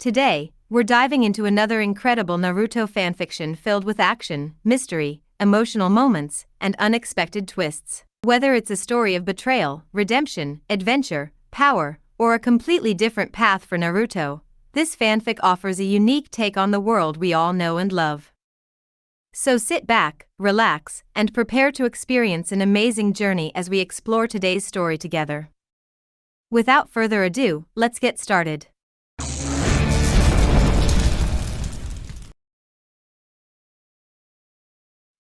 Today, we're diving into another incredible Naruto fanfiction filled with action, mystery, emotional moments, and unexpected twists. Whether it's a story of betrayal, redemption, adventure, power, or a completely different path for Naruto, this fanfic offers a unique take on the world we all know and love. So sit back, relax, and prepare to experience an amazing journey as we explore today's story together. Without further ado, let's get started.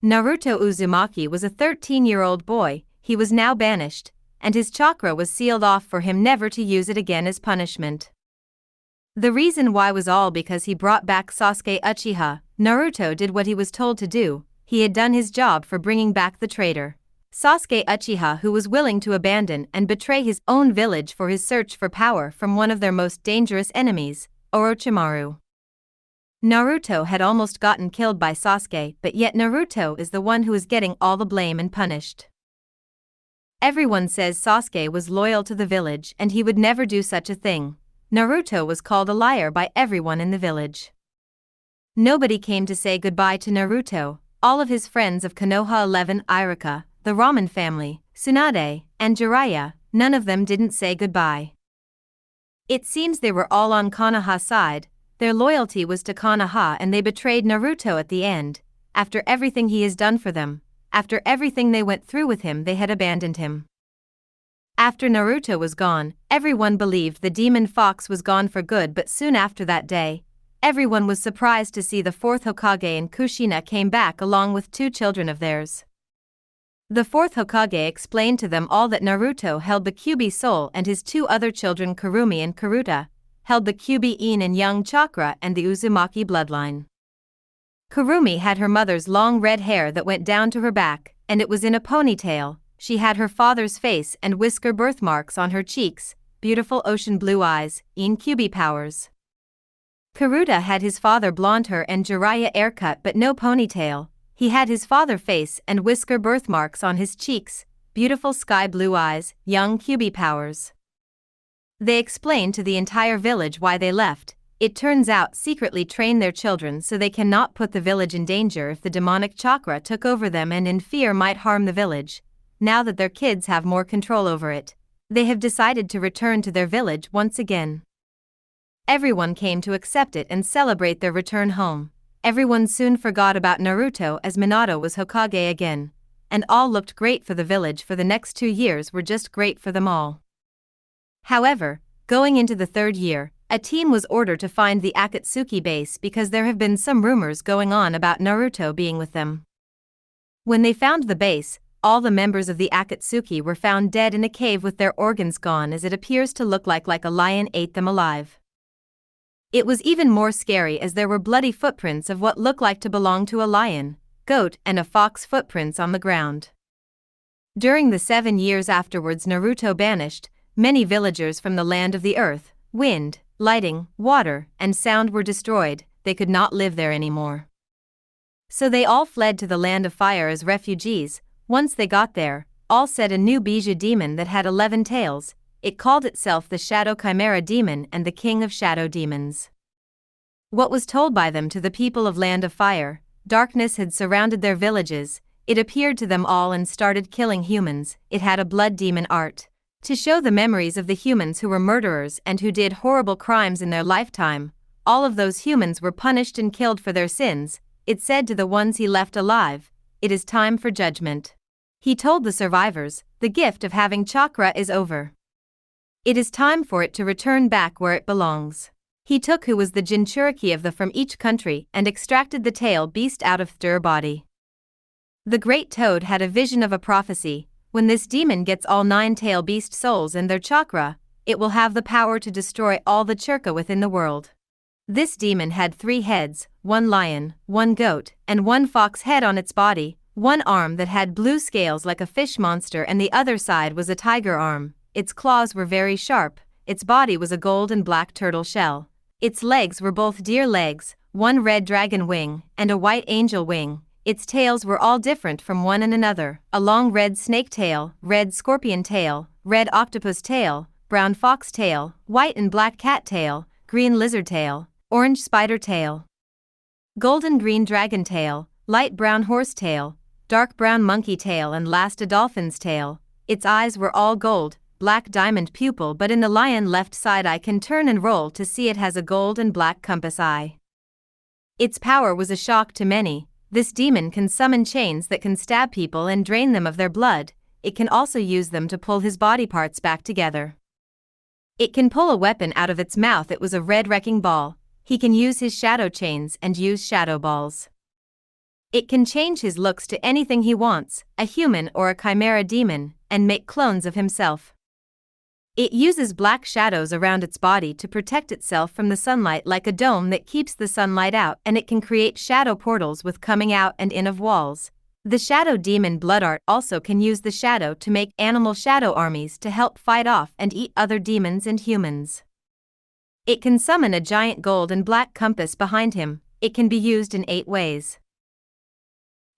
Naruto Uzumaki was a 13-year-old boy. He was now banished, and his chakra was sealed off for him never to use it again as punishment. The reason why was all because he brought back Sasuke Uchiha. Naruto did what he was told to do. He had done his job for bringing back the traitor Sasuke Uchiha, who was willing to abandon and betray his own village for his search for power from one of their most dangerous enemies, Orochimaru. Naruto had almost gotten killed by Sasuke, but yet Naruto is the one who is getting all the blame and punished. Everyone says Sasuke was loyal to the village and he would never do such a thing. Naruto was called a liar by everyone in the village. Nobody came to say goodbye to Naruto. All of his friends of Konoha 11, Iruka, the Ramen family, Tsunade, and Jiraiya, none of them didn't say goodbye. It seems they were all on Konoha's side. Their loyalty was to Konoha and they betrayed Naruto at the end. After everything he has done for them, after everything they went through with him, they had abandoned him. After Naruto was gone, everyone believed the demon fox was gone for good, but soon after that day, everyone was surprised to see the fourth Hokage and Kushina came back along with two children of theirs. The fourth Hokage explained to them all that Naruto held the Kyuubi soul and his two other children Kurumi and Karuta held the Kyuubi yin and yang chakra and the Uzumaki bloodline. Kurumi had her mother's long red hair that went down to her back, and it was in a ponytail. She had her father's face and whisker birthmarks on her cheeks, beautiful ocean blue eyes, yin Kyuubi powers. Karuta had his father blonde hair and Jiraiya haircut but no ponytail. He had his father face and whisker birthmarks on his cheeks, beautiful sky blue eyes, young Kyuubi powers. They explained to the entire village why they left. It turns out secretly trained their children so they cannot put the village in danger if the demonic chakra took over them and in fear might harm the village. Now that their kids have more control over it, they have decided to return to their village once again. Everyone came to accept it and celebrate their return home. Everyone soon forgot about Naruto as Minato was Hokage again, and all looked great for the village. For the next 2 years were just great for them all. However, going into the third year, a team was ordered to find the Akatsuki base because there have been some rumors going on about Naruto being with them. When they found the base, all the members of the Akatsuki were found dead in a cave with their organs gone, as it appears to look like a lion ate them alive. It was even more scary as there were bloody footprints of what looked like to belong to a lion, goat, and a fox footprints on the ground. During the 7 years afterwards Naruto banished, many villagers from the land of the earth, wind, lighting, water, and sound were destroyed. They could not live there anymore. So they all fled to the land of fire as refugees. Once they got there, all said a new Banished demon that had 11 tails. It called itself the Shadow Chimera Demon and the king of shadow demons. What was told by them to the people of land of fire? Darkness had surrounded their villages. It appeared to them all and started killing humans. It had a blood demon art to show the memories of the humans who were murderers and who did horrible crimes in their lifetime. All of those humans were punished and killed for their sins. It said to the ones he left alive, "It is time for judgment." He told the survivors, "The gift of having chakra is over. It is time for it to return back where it belongs." He took who was the Jinchuriki of the from each country and extracted the tail beast out of their body. The great toad had a vision of a prophecy. When this demon gets all 9 tail beast souls and their chakra, it will have the power to destroy all the chakra within the world. This demon had 3 heads, 1 lion, 1 goat, and 1 fox head on its body, 1 arm that had blue scales like a fish monster and the other side was a tiger arm. Its claws were very sharp, its body was a gold and black turtle shell. Its legs were both deer legs, 1 red dragon wing, and a white angel wing. Its tails were all different from one and another, a long red snake tail, red scorpion tail, red octopus tail, brown fox tail, white and black cat tail, green lizard tail, orange spider tail, golden green dragon tail, light brown horse tail, dark brown monkey tail, and last a dolphin's tail. Its eyes were all gold, black diamond pupil, but in the lion left side eye can turn and roll to see it has a gold and black compass eye. Its power was a shock to many. This demon can summon chains that can stab people and drain them of their blood. It can also use them to pull his body parts back together. It can pull a weapon out of its mouth. It was a red wrecking ball. He can use his shadow chains and use shadow balls. It can change his looks to anything he wants, a human or a chimera demon, and make clones of himself. It uses black shadows around its body to protect itself from the sunlight like a dome that keeps the sunlight out, and it can create shadow portals with coming out and in of walls. The shadow demon blood art also can use the shadow to make animal shadow armies to help fight off and eat other demons and humans. It can summon a giant gold and black compass behind him. It can be used in 8 ways.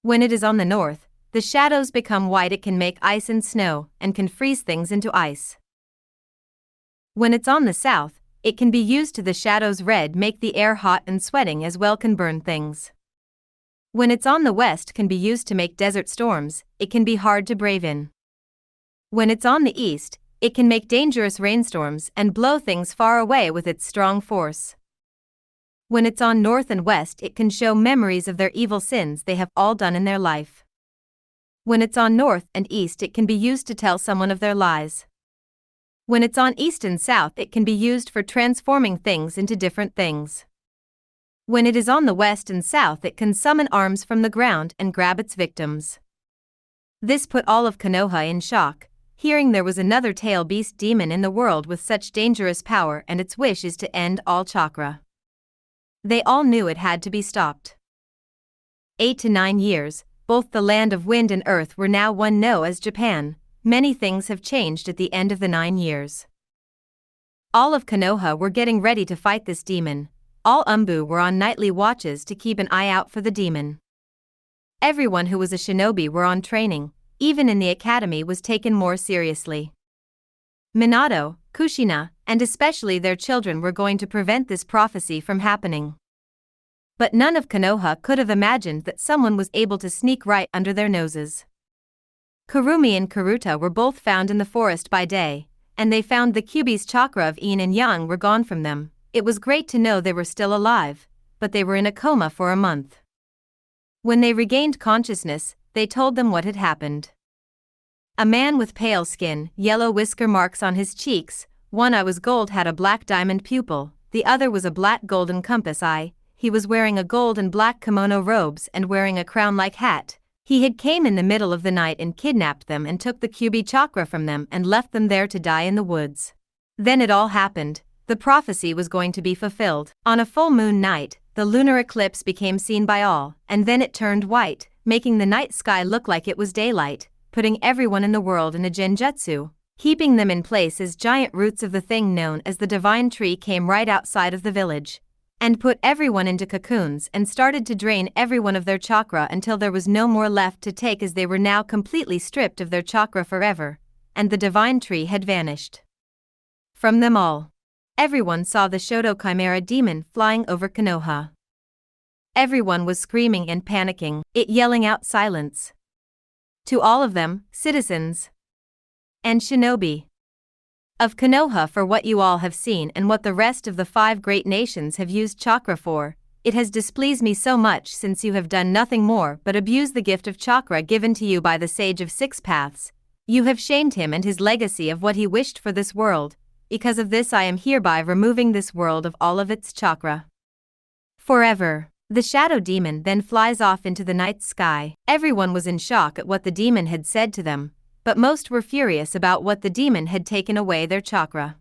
When it is on the north, the shadows become white. It can make ice and snow, and can freeze things into ice. When it's on the south, it can be used to the shadows red, make the air hot and sweating as well, can burn things. When it's on the west, can be used to make desert storms. It can be hard to brave in. When it's on the east, it can make dangerous rainstorms and blow things far away with its strong force. When it's on north and west, it can show memories of their evil sins they have all done in their life. When it's on north and east, it can be used to tell someone of their lies. When it's on east and south, it can be used for transforming things into different things. When it is on the west and south, it can summon arms from the ground and grab its victims. This put all of Konoha in shock, hearing there was another tail beast demon in the world with such dangerous power, and its wish is to end all chakra. They all knew it had to be stopped. 8 to 9 years, both the land of wind and earth were now one know as Japan. Many things have changed at the end of the 9 years. All of Konoha were getting ready to fight this demon. All Umbu were on nightly watches to keep an eye out for the demon. Everyone who was a shinobi were on training, even in the academy was taken more seriously. Minato, Kushina, and especially their children were going to prevent this prophecy from happening. But none of Konoha could have imagined that someone was able to sneak right under their noses. Kurumi and Karuta were both found in the forest by day, and they found the Kyuubi's chakra of yin and yang were gone from them. It was great to know they were still alive, but they were in a coma for a month. When they regained consciousness, they told them what had happened. A man with pale skin, yellow whisker marks on his cheeks, one eye was gold, had a black diamond pupil, the other was a black golden compass eye. He was wearing a gold and black kimono robes and wearing a crown-like hat. He had came in the middle of the night and kidnapped them and took the Kyuubi chakra from them and left them there to die in the woods. Then it all happened. The prophecy was going to be fulfilled. On a full moon night, the lunar eclipse became seen by all, and then it turned white, making the night sky look like it was daylight, putting everyone in the world in a genjutsu, keeping them in place as giant roots of the thing known as the divine tree came right outside of the village, and put everyone into cocoons and started to drain everyone of their chakra until there was no more left to take, as they were now completely stripped of their chakra forever, and the divine tree had vanished from them all. Everyone saw the Shadow Chimera Demon flying over Konoha. Everyone was screaming and panicking, it yelling out silence. To all of them, citizens and shinobi of Konoha, for what you all have seen and what the rest of the 5 great nations have used chakra for, it has displeased me so much, since you have done nothing more but abuse the gift of chakra given to you by the Sage of 6 Paths. You have shamed him and his legacy of what he wished for this world. Because of this, I am hereby removing this world of all of its chakra forever. The shadow demon then flies off into the night sky. Everyone was in shock at what the demon had said to them, but most were furious about what the demon had taken away their chakra.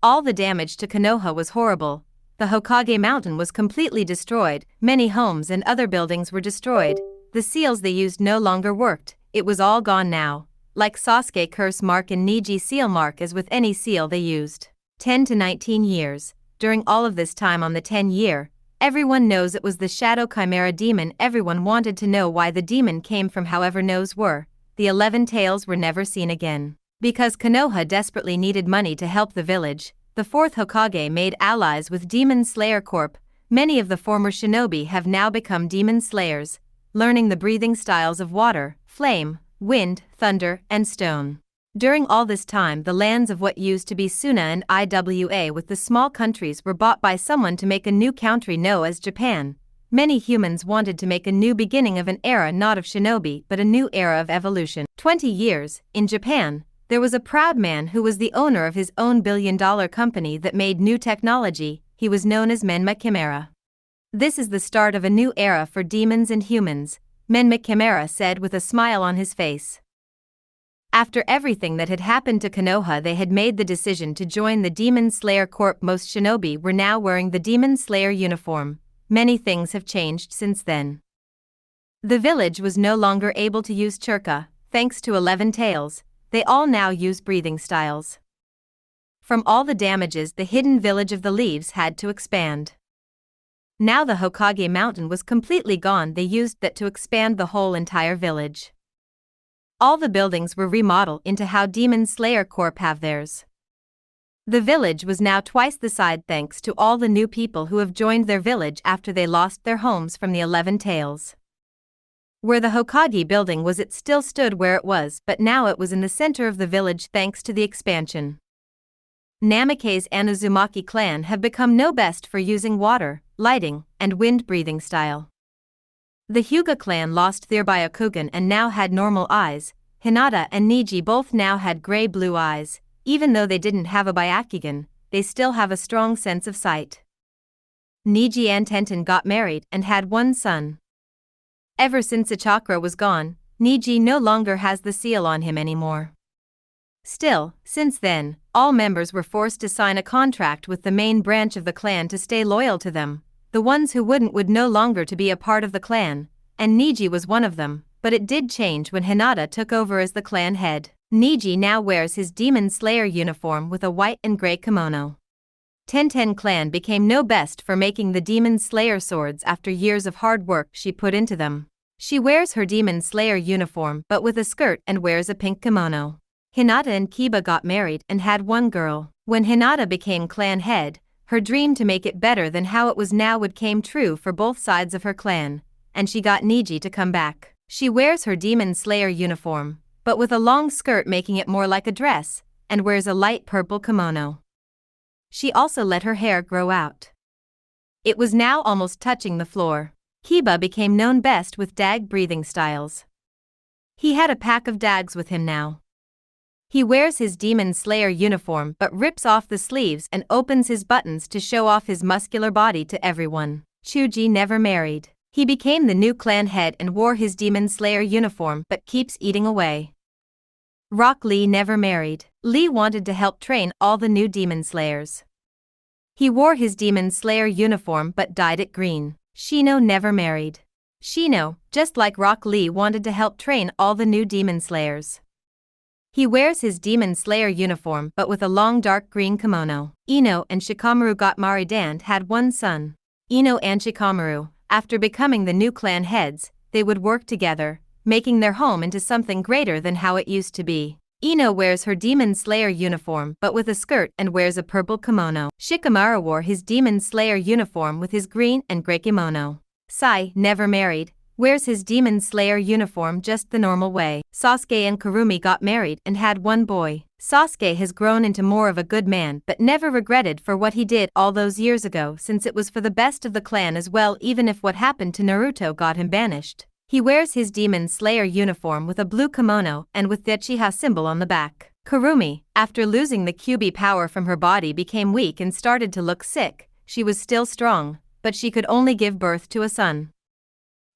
All the damage to Konoha was horrible. The Hokage mountain was completely destroyed, many homes and other buildings were destroyed, the seals they used no longer worked, it was all gone now, like Sasuke curse mark and Niji seal mark, as with any seal they used. 10 to 19 years, during all of this time, on the 10th year, everyone knows it was the Shadow Chimera Demon. Everyone wanted to know why the demon came from, however knows were. The 11 tails were never seen again. Because Konoha desperately needed money to help the village, the fourth Hokage made allies with Demon Slayer Corp. Many of the former shinobi have now become demon slayers, learning the breathing styles of water, flame, wind, thunder, and stone. During all this time, the lands of what used to be Suna and Iwa with the small countries were bought by someone to make a new country known as Japan. Many humans wanted to make a new beginning of an era not of shinobi but a new era of evolution. 20 years, in Japan, there was a proud man who was the owner of his own billion-dollar company that made new technology. He was known as Menma Kimera. This is the start of a new era for demons and humans, Menma Kimera said with a smile on his face. After everything that had happened to Konoha, they had made the decision to join the Demon Slayer Corp. Most shinobi were now wearing the Demon Slayer uniform. Many things have changed since then. The village was no longer able to use chakra, thanks to 11 tails. They all now use breathing styles. From all the damages, the hidden village of the leaves had to expand. Now the Hokage mountain was completely gone. They used that to expand the whole entire village. All the buildings were remodeled into how Demon Slayer Corp have theirs. The village was now twice the size thanks to all the new people who have joined their village after they lost their homes from the 11 tails. Where the Hokage building was, it still stood where it was, but now it was in the center of the village thanks to the expansion. Namake's Anuzumaki clan have become no best for using water, lighting, and wind breathing style. The Hyuga clan lost their Byakugan and now had normal eyes. Hinata and Niji both now had gray-blue eyes. Even though they didn't have a Byakugan, they still have a strong sense of sight. Niji and Tenten got married and had one son. Ever since the chakra was gone, Niji no longer has the seal on him anymore. Still, since then, all members were forced to sign a contract with the main branch of the clan to stay loyal to them. The ones who wouldn't would no longer to be a part of the clan, and Niji was one of them, but it did change when Hinata took over as the clan head. Niji now wears his Demon Slayer uniform with a white and gray kimono. Tenten clan became no best for making the Demon Slayer swords after years of hard work she put into them. She wears her Demon Slayer uniform but with a skirt and wears a pink kimono. Hinata and Kiba got married and had one girl. When Hinata became clan head, her dream to make it better than how it was now would came true for both sides of her clan, and she got Niji to come back. She wears her Demon Slayer uniform, but with a long skirt making it more like a dress, and wears a light purple kimono. She also let her hair grow out. It was now almost touching the floor. Kiba became known best with dag breathing styles. He had a pack of dags with him now. He wears his Demon Slayer uniform but rips off the sleeves and opens his buttons to show off his muscular body to everyone. Chuji never married. He became the new clan head and wore his Demon Slayer uniform but keeps eating away. Rock Lee never married. Lee wanted to help train all the new Demon Slayers. He wore his Demon Slayer uniform but dyed it green. Shino never married. Shino, just like Rock Lee, wanted to help train all the new Demon Slayers. He wears his Demon Slayer uniform but with a long dark green kimono. Ino and Shikamaru got married and had one son. Ino and Shikamaru, after becoming the new clan heads, they would work together, making their home into something greater than how it used to be. Ino wears her Demon Slayer uniform but with a skirt and wears a purple kimono. Shikamaru wore his Demon Slayer uniform with his green and gray kimono. Sai, never married, wears his Demon Slayer uniform just the normal way. Sasuke and Kurumi got married and had one boy. Sasuke has grown into more of a good man but never regretted for what he did all those years ago, since it was for the best of the clan as well, even if what happened to Naruto got him banished. He wears his Demon Slayer uniform with a blue kimono and with the Uchiha symbol on the back. Kurumi, after losing the QB power from her body, became weak and started to look sick. She was still strong, but she could only give birth to a son.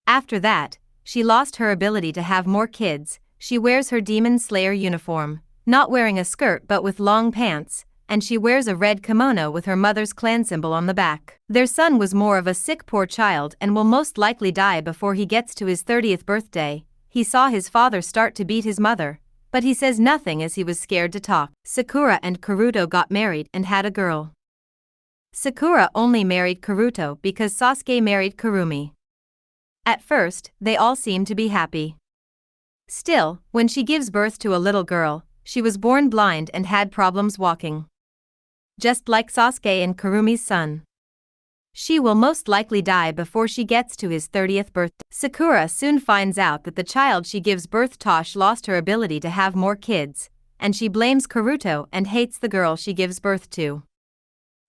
After that, she lost her ability to have more kids. She wears her Demon Slayer uniform, not wearing a skirt but with long pants, and she wears a red kimono with her mother's clan symbol on the back. Their son was more of a sick poor child and will most likely die before he gets to his 30th birthday. He saw his father start to beat his mother, but he says nothing as he was scared to talk. Sakura and Karuto got married and had a girl. Sakura only married Karuto because Sasuke married Kurumi. At first, they all seemed to be happy. Still, when she gives birth to a little girl, she was born blind and had problems walking. just like Sasuke and Kurumi's son. She will most likely die before she gets to his 30th birthday. Sakura soon finds out that the child she gives birth to lost her ability to have more kids, and she blames Karuto and hates the girl she gives birth to.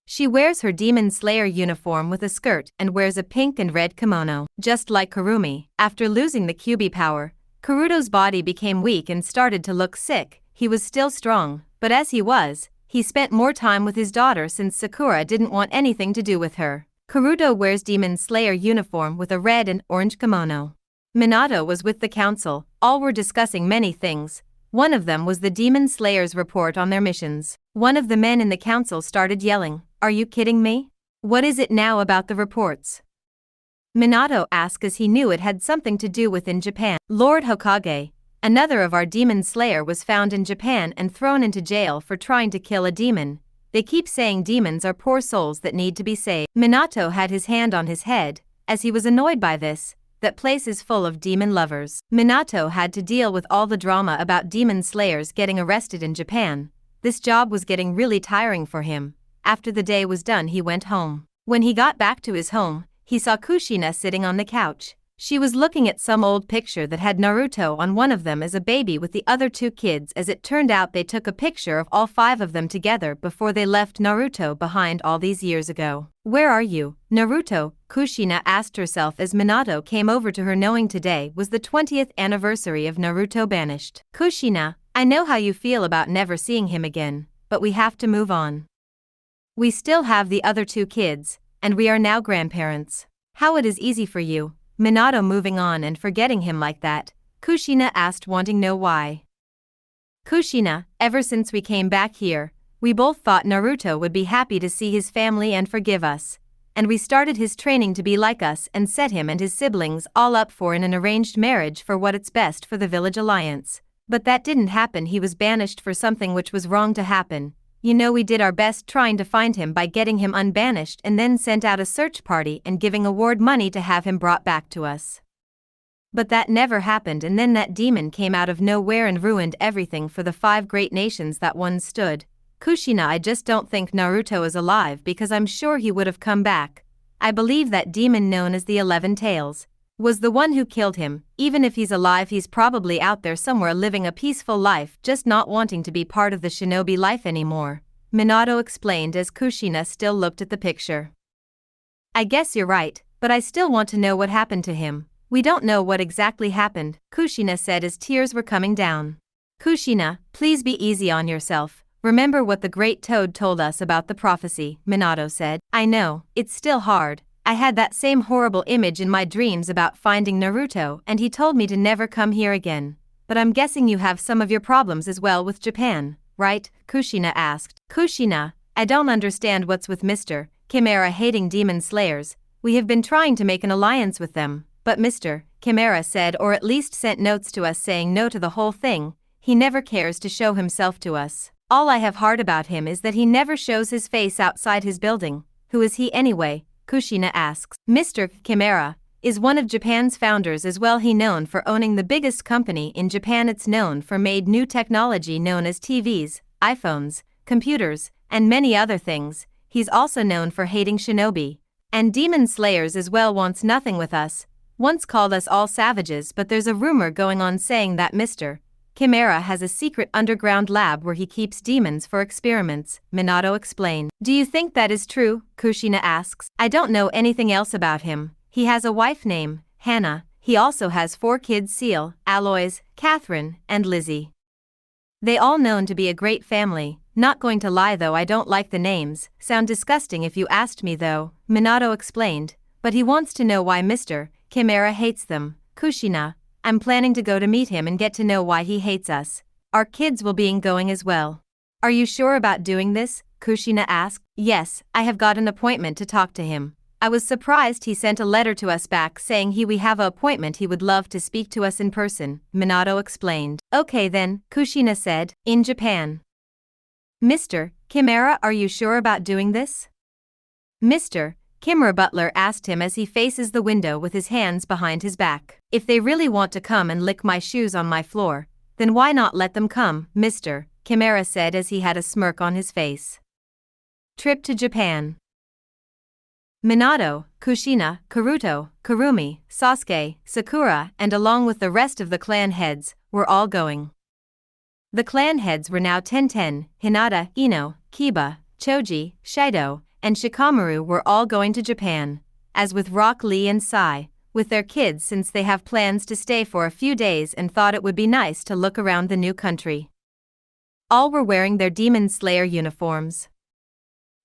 She wears her Demon Slayer uniform with a skirt and wears a pink and red kimono. Just like Kurumi, after losing the Kyuubi power, Karuto's body became weak and started to look sick. He was still strong, but as he spent more time with his daughter since Sakura didn't want anything to do with her. Karuto wears Demon Slayer uniform with a red and orange kimono. Minato was with the council. All were discussing many things. One of them was the Demon Slayer's report on their missions. One of the men in the council started yelling, "Are you kidding me? What is it now about the reports?" Minato asked as he knew it had something to do with in Japan. Lord Hokage, another of our Demon Slayer, was found in Japan and thrown into jail for trying to kill a demon. They keep saying demons are poor souls that need to be saved. Minato had his hand on his head, as he was annoyed by this. That place is full of demon lovers. Minato had to deal with all the drama about demon slayers getting arrested in Japan. This job was getting really tiring for him. After the day was done, he went home. When he got back to his home, he saw Kushina sitting on the couch. She was looking at some old picture that had Naruto on one of them as a baby with the other two kids. As it turned out, they took a picture of all five of them together before they left Naruto behind all these years ago. "Where are you, Naruto?" Kushina asked herself as Minato came over to her, knowing today was the 20th anniversary of Naruto Banished. "Kushina, I know how you feel about never seeing him again, but we have to move on. We still have the other two kids, and we are now grandparents. How it is easy for you, Minato, moving on and forgetting him like that?" Kushina asked, wanting to know why. "Kushina, ever since we came back here, we both thought Naruto would be happy to see his family and forgive us. And we started his training to be like us and set him and his siblings all up for an arranged marriage for what it's best for the village alliance. But that didn't happen. He was banished for something which was wrong to happen. You know, we did our best trying to find him by getting him unbanished and then sent out a search party and giving award money to have him brought back to us. But that never happened, and then that demon came out of nowhere and ruined everything for the 5 great nations that once stood. Kushina, I just don't think Naruto is alive, because I'm sure he would have come back. I believe that demon known as the 11 Tails was the one who killed him. Even if he's alive, he's probably out there somewhere living a peaceful life, just not wanting to be part of the shinobi life anymore," Minato explained as Kushina still looked at the picture. "I guess you're right, but I still want to know what happened to him." "We don't know what exactly happened," Kushina said as tears were coming down. "Kushina, please be easy on yourself. Remember what the Great Toad told us about the prophecy," Minato said. "I know, it's still hard. I had that same horrible image in my dreams about finding Naruto, and he told me to never come here again. But I'm guessing you have some of your problems as well with Japan, right?" Kushina asked. "Kushina, I don't understand what's with Mr. Kimera hating demon slayers. We have been trying to make an alliance with them, but Mr. Kimera said, or at least sent notes to us saying no to the whole thing. He never cares to show himself to us. All I have heard about him is that he never shows his face outside his building." "Who is he anyway?" Kushina asks. "Mr. Kimera is one of Japan's founders as well. He known for owning the biggest company in Japan. It's known for made new technology known as TVs, iPhones, computers, and many other things. He's also known for hating shinobi and demon slayers as well. Wants nothing with us. Once called us all savages, but there's a rumor going on saying that Mr. Kimera has a secret underground lab where he keeps demons for experiments," Minato explained. "Do you think that is true?" Kushina asks. "I don't know anything else about him. He has a wife named Hannah. He also has 4 kids: Seal, Aloys, Catherine, and Lizzie. They all known to be a great family. Not going to lie though, I don't like the names. Sound disgusting if you asked me though," Minato explained. "But he wants to know why Mr. Kimera hates them." "Kushina, I'm planning to go to meet him and get to know why he hates us. Our kids will be going as well." "Are you sure about doing this?" Kushina asked. "Yes, I have got an appointment to talk to him. I was surprised he sent a letter to us back saying we have an appointment. He would love to speak to us in person," Minato explained. "Okay then," Kushina said. "In Japan." "Mr. Kimera, are you sure about doing this?" Mr. Kimera Butler asked him as he faces the window with his hands behind his back. "If they really want to come and lick my shoes on my floor, then why not let them come?" Mr. Kimera said as he had a smirk on his face. Trip to Japan. Minato, Kushina, Karuto, Kurumi, Sasuke, Sakura, and along with the rest of the clan heads, were all going. The clan heads were now Tenten, Hinata, Ino, Kiba, Choji, Shido, and Shikamaru were all going to Japan, as with Rock Lee and Sai, with their kids since they have plans to stay for a few days and thought it would be nice to look around the new country. All were wearing their Demon Slayer uniforms.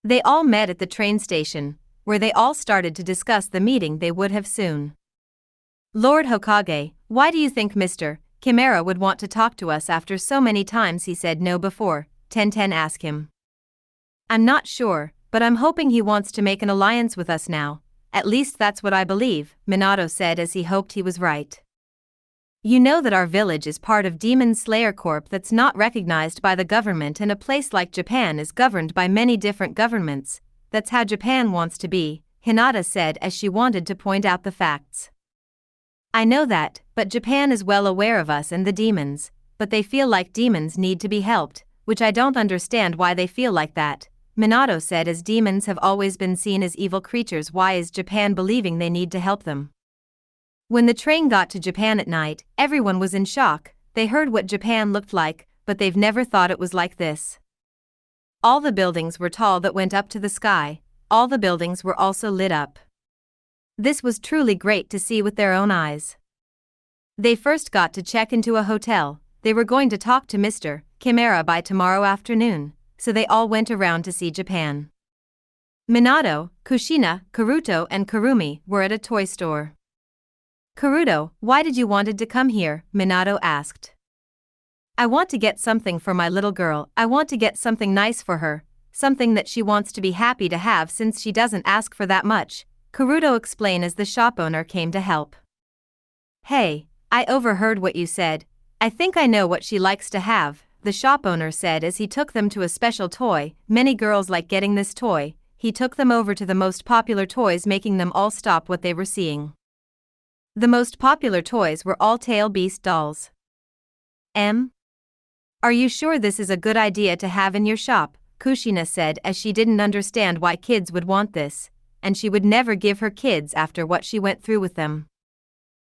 They all met at the train station, where they all started to discuss the meeting they would have soon. Lord Hokage, why do you think Mr. Kimera would want to talk to us after so many times he said no before? Tenten asked him. I'm not sure, but I'm hoping he wants to make an alliance with us now. At least that's what I believe, Minato said as he hoped he was right. You know that our village is part of Demon Slayer Corp that's not recognized by the government, and a place like Japan is governed by many different governments. That's how Japan wants to be, Hinata said as she wanted to point out the facts. I know that, but Japan is well aware of us and the demons, but they feel like demons need to be helped, which I don't understand why they feel like that, Minato said as demons have always been seen as evil creatures. Why is Japan believing they need to help them? When the train got to Japan at night, everyone was in shock. They heard what Japan looked like, but they've never thought it was like this. All the buildings were tall that went up to the sky, all the buildings were also lit up. This was truly great to see with their own eyes. They first got to check into a hotel. They were going to talk to Mr. Kimera by tomorrow afternoon, so they all went around to see Japan. Minato, Kushina, Karuto and Kurumi were at a toy store. Karuto, why did you wanted to come here? Minato asked. I want to get something for my little girl. I want to get something nice for her, something that she wants to be happy to have since she doesn't ask for that much, Karuto explained as the shop owner came to help. Hey, I overheard what you said. I think I know what she likes to have, the shop owner said as he took them to a special toy. Many girls like getting this toy. He took them over to the most popular toys, making them all stop what they were seeing. The most popular toys were all tail beast dolls. Are you sure this is a good idea to have in your shop? Kushina said as she didn't understand why kids would want this, and she would never give her kids after what she went through with them.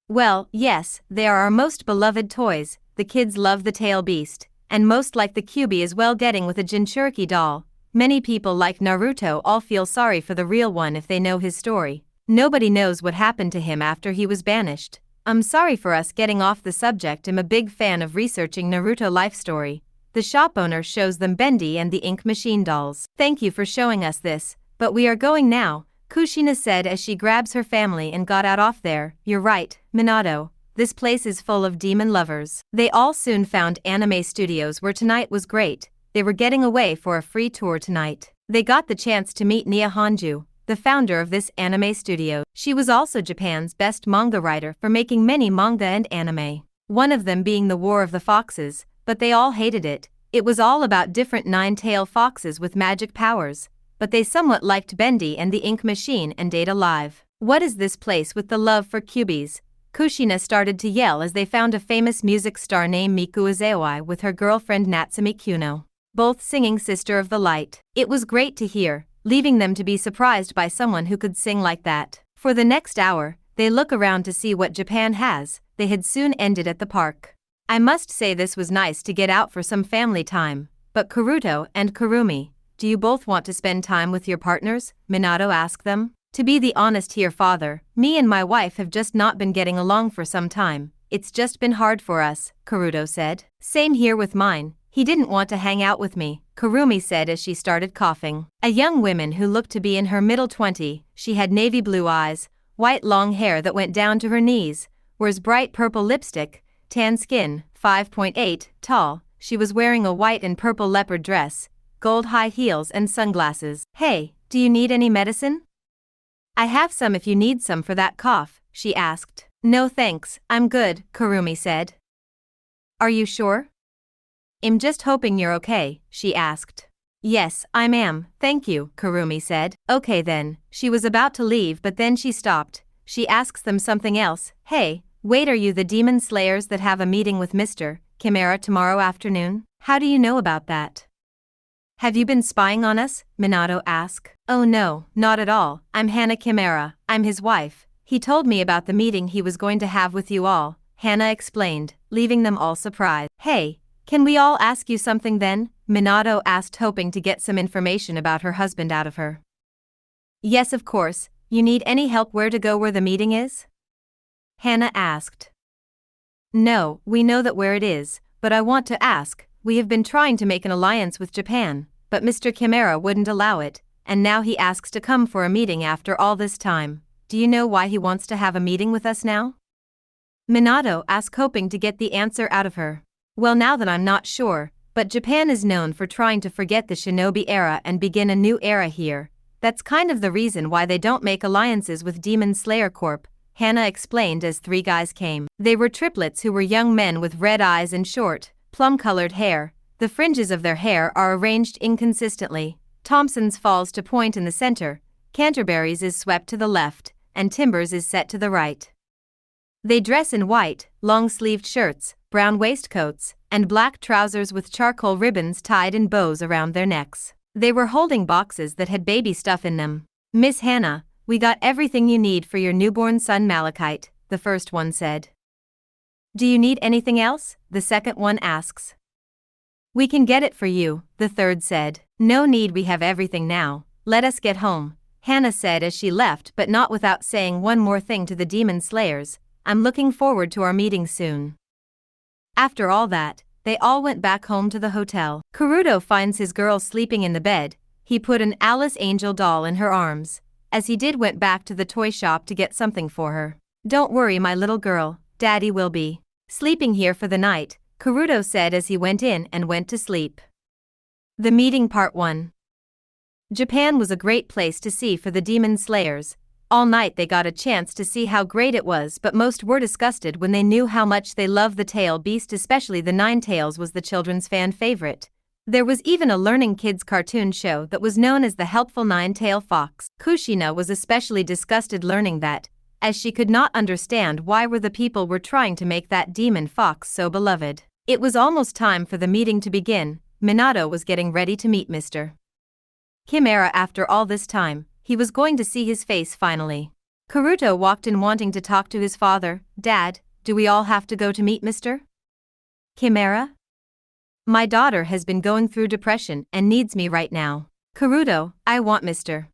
Well, yes, they are our most beloved toys. The kids love the tail beast, and most like the Kyuubi as well. Getting with a Jinchuriki doll. Many people like Naruto all feel sorry for the real one if they know his story. Nobody knows what happened to him after he was banished. I'm sorry for us getting off the subject. I'm a big fan of researching Naruto life story. The shop owner shows them Bendy and the ink machine dolls. Thank you for showing us this, but we are going now, Kushina said as she grabs her family and got out off there. You're right, Minato. This place is full of demon lovers. They all soon found anime studios where tonight was great. They were getting away for a free tour tonight. They got the chance to meet Nia Hanju, the founder of this anime studio. She was also Japan's best manga writer for making many manga and anime. One of them being The War of the Foxes, but they all hated it. It was all about different nine-tailed foxes with magic powers, but they somewhat liked Bendy and the ink machine and Data Live. What is this place with the love for Kyuubis? Kushina started to yell as they found a famous music star named Miku Uzaoi with her girlfriend Natsumi Kuno, both singing Sister of the Light. It was great to hear, leaving them to be surprised by someone who could sing like that. For the next hour, they look around to see what Japan has. They had soon ended at the park. I must say this was nice to get out for some family time, but Karuto and Kurumi, do you both want to spend time with your partners? Minato asked them. To be the honest here, father, me and my wife have just not been getting along for some time. It's just been hard for us, Karuto said. Same here with mine. He didn't want to hang out with me, Kurumi said as she started coughing. A young woman who looked to be in her middle 20s, she had navy blue eyes, white long hair that went down to her knees, wears bright purple lipstick, tan skin, 5'8" tall. She was wearing a white and purple leopard dress, gold high heels and sunglasses. Hey, do you need any medicine? I have some if you need some for that cough, she asked. No thanks, I'm good, Kurumi said. Are you sure? I'm just hoping you're okay, she asked. Yes, I am, thank you, Kurumi said. Okay then. She was about to leave but then she stopped. She asks them something else. Hey, wait, are you the demon slayers that have a meeting with Mr. Kimera tomorrow afternoon? How do you know about that? Have you been spying on us? Minato asked. Oh no, not at all, I'm Hana Kimera, I'm his wife. He told me about the meeting he was going to have with you all, Hana explained, leaving them all surprised. Hey, can we all ask you something then? Minato asked, hoping to get some information about her husband out of her. Yes, of course. You need any help where to go where the meeting is? Hana asked. No, we know that where it is, but I want to ask, we have been trying to make an alliance with Japan, but Mr. Kimera wouldn't allow it, and now he asks to come for a meeting after all this time. Do you know why he wants to have a meeting with us now? Minato asked, hoping to get the answer out of her. Well, now that I'm not sure, but Japan is known for trying to forget the shinobi era and begin a new era here. That's kind of the reason why they don't make alliances with Demon Slayer Corp, Hana explained as three guys came. They were triplets who were young men with red eyes and short, plum-colored hair. The fringes of their hair are arranged inconsistently. Thompson's falls to point in the center, Canterbury's is swept to the left, and Timber's is set to the right. They dress in white, long-sleeved shirts, brown waistcoats, and black trousers with charcoal ribbons tied in bows around their necks. They were holding boxes that had baby stuff in them. Miss Hannah, we got everything you need for your newborn son Malachite, the first one said. Do you need anything else? The second one asks. We can get it for you, the third said. No need, we have everything now, let us get home, Hannah said as she left, but not without saying one more thing to the Demon Slayers. I'm looking forward to our meeting soon. After all that, they all went back home to the hotel. Karuto finds his girl sleeping in the bed. He put an Alice Angel doll in her arms. As he did, went back to the toy shop to get something for her. Don't worry, my little girl, Daddy will be sleeping here for the night, Karuto said as he went in and went to sleep. The meeting part 1. Japan was a great place to see for the Demon Slayers. All night they got a chance to see how great it was, but most were disgusted when they knew how much they loved the tail beast, especially the Nine Tails was the children's fan favorite. There was even a learning kids cartoon show that was known as the Helpful Nine-Tail Fox. Kushina was especially disgusted learning that, as she could not understand why were the people were trying to make that demon fox so beloved. It was almost time for the meeting to begin. Minato was getting ready to meet Mr. Kimera after all this time. He was going to see his face finally. Karuto walked in wanting to talk to his father. Dad, do we all have to go to meet Mr. Kimera? My daughter has been going through depression and needs me right now. Karuto, I want Mr.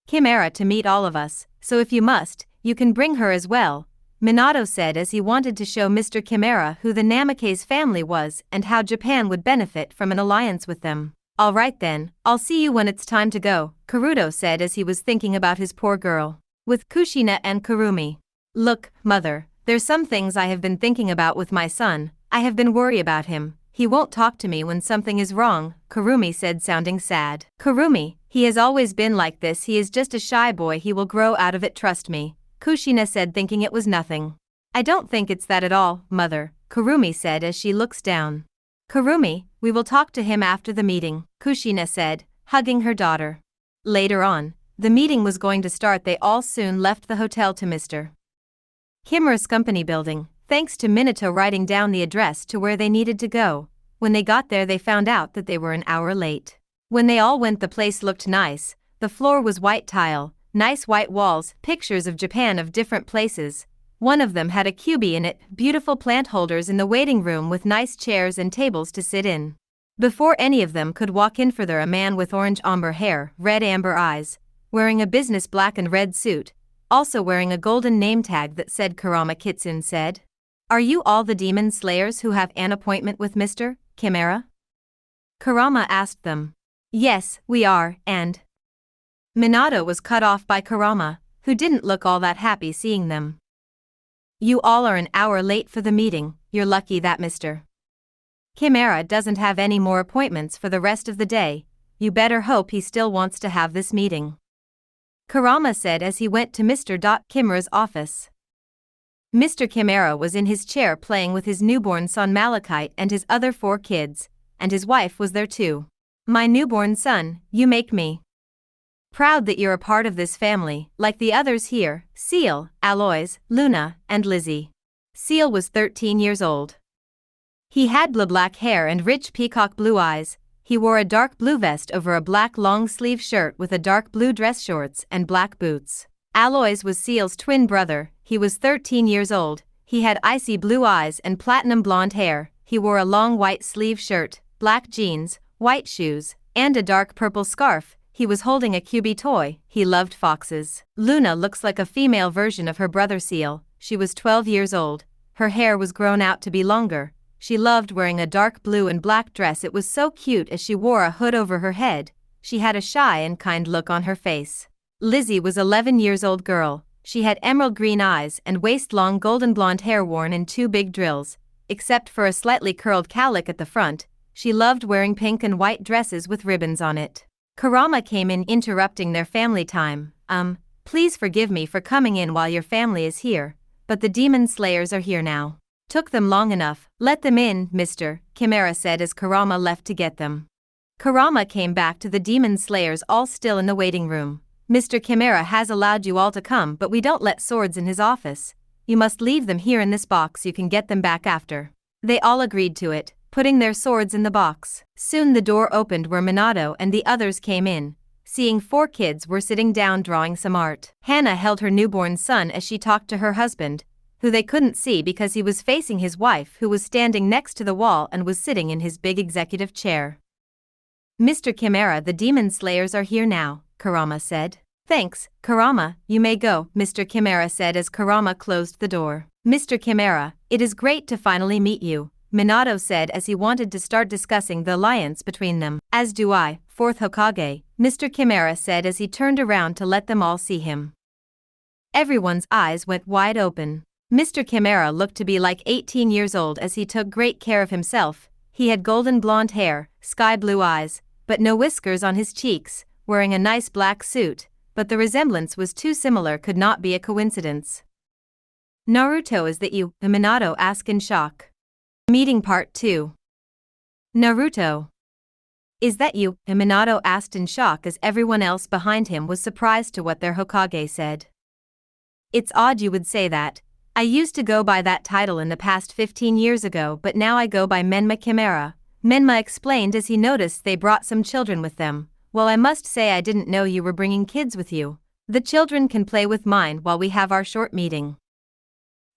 Kimera to meet all of us, so if you must, you can bring her as well, Minato said as he wanted to show Mr. Kimera who the Namake's family was and how Japan would benefit from an alliance with them. All right then, I'll see you when it's time to go, Karuto said as he was thinking about his poor girl. With Kushina and Kurumi. Look, mother, there's some things I have been thinking about with my son. I have been worried about him. He won't talk to me when something is wrong, Kurumi said, sounding sad. Kurumi, he has always been like this, he is just a shy boy, he will grow out of it, trust me, Kushina said, thinking it was nothing. I don't think it's that at all, mother, Kurumi said as she looks down. Kurumi, we will talk to him after the meeting, Kushina said, hugging her daughter. Later on, the meeting was going to start. They all soon left the hotel to Mr. Kimera's company building, thanks to Minato writing down the address to where they needed to go. When they got there they found out that they were an hour late. When they all went, the place looked nice. The floor was white tile, nice white walls, pictures of Japan of different places. One of them had a cubie in it, beautiful plant holders in the waiting room with nice chairs and tables to sit in. Before any of them could walk in further, a man with orange amber hair, red amber eyes, wearing a business black and red suit, also wearing a golden name tag that said Kurama Kitsune, said, "Are you all the demon slayers who have an appointment with Mr. Kimera?" Kurama asked them. Yes, we are, and Minato was cut off by Kurama, who didn't look all that happy seeing them. You all are an hour late for the meeting. You're lucky that Mr. Kimera doesn't have any more appointments for the rest of the day. You better hope he still wants to have this meeting, Kurama said as he went to Mr. Kimera's office. Mr. Kimera was in his chair playing with his newborn son Malachite and his other 4 kids, and his wife was there too. My newborn son, you make me proud that you're a part of this family, like the others here, Seal, Aloys, Luna, and Lizzie. Seal was 13 years old. He had black hair and rich peacock blue eyes. He wore a dark blue vest over a black long-sleeve shirt with a dark blue dress shorts and black boots. Aloys was Seal's twin brother. He was 13 years old. He had icy blue eyes and platinum blonde hair. He wore a long white sleeve shirt, black jeans, white shoes, and a dark purple scarf. He was holding a QB toy. He loved foxes. Luna looks like a female version of her brother Seal. She was 12 years old. Her hair was grown out to be longer. She loved wearing a dark blue and black dress. It was so cute as she wore a hood over her head. She had a shy and kind look on her face. Lizzie was 11 years old girl. She had emerald green eyes and waist-long golden blonde hair worn in 2 big drills. Except for a slightly curled cowlick at the front, she loved wearing pink and white dresses with ribbons on it. Kurama came in interrupting their family time. Please forgive me for coming in while your family is here, but the demon slayers are here now. Took them long enough. Let them in, Mr. Chimera said as Kurama left to get them. Kurama came back to the demon slayers all still in the waiting room. Mr. Chimera has allowed you all to come, but we don't let swords in his office. You must leave them here in this box. You can get them back after. They all agreed to it, putting their swords in the box. Soon the door opened where Minato and the others came in. Seeing 4 kids were sitting down drawing some art. Hannah held her newborn son as she talked to her husband, who they couldn't see because he was facing his wife, who was standing next to the wall and was sitting in his big executive chair. Mr. Chimera, the demon slayers are here now, Kurama said. Thanks, Kurama, you may go, Mr. Chimera said as Kurama closed the door. Mr. Chimera, it is great to finally meet you, Minato said as he wanted to start discussing the alliance between them. As do I, 4th Hokage, Mr. Chimera said as he turned around to let them all see him. Everyone's eyes went wide open. Mr. Chimera looked to be like 18 years old as he took great care of himself. He had golden blonde hair, sky blue eyes, but no whiskers on his cheeks, wearing a nice black suit, but the resemblance was too similar, could not be a coincidence. Naruto, is that you? Minato asked in shock. Meeting Part 2. Naruto. Is that you? Minato asked in shock as everyone else behind him was surprised to what their Hokage said. It's odd you would say that. I used to go by that title in the past 15 years ago, but now I go by Menma Kimera, Menma explained as he noticed they brought some children with them. Well, I must say I didn't know you were bringing kids with you. The children can play with mine while we have our short meeting.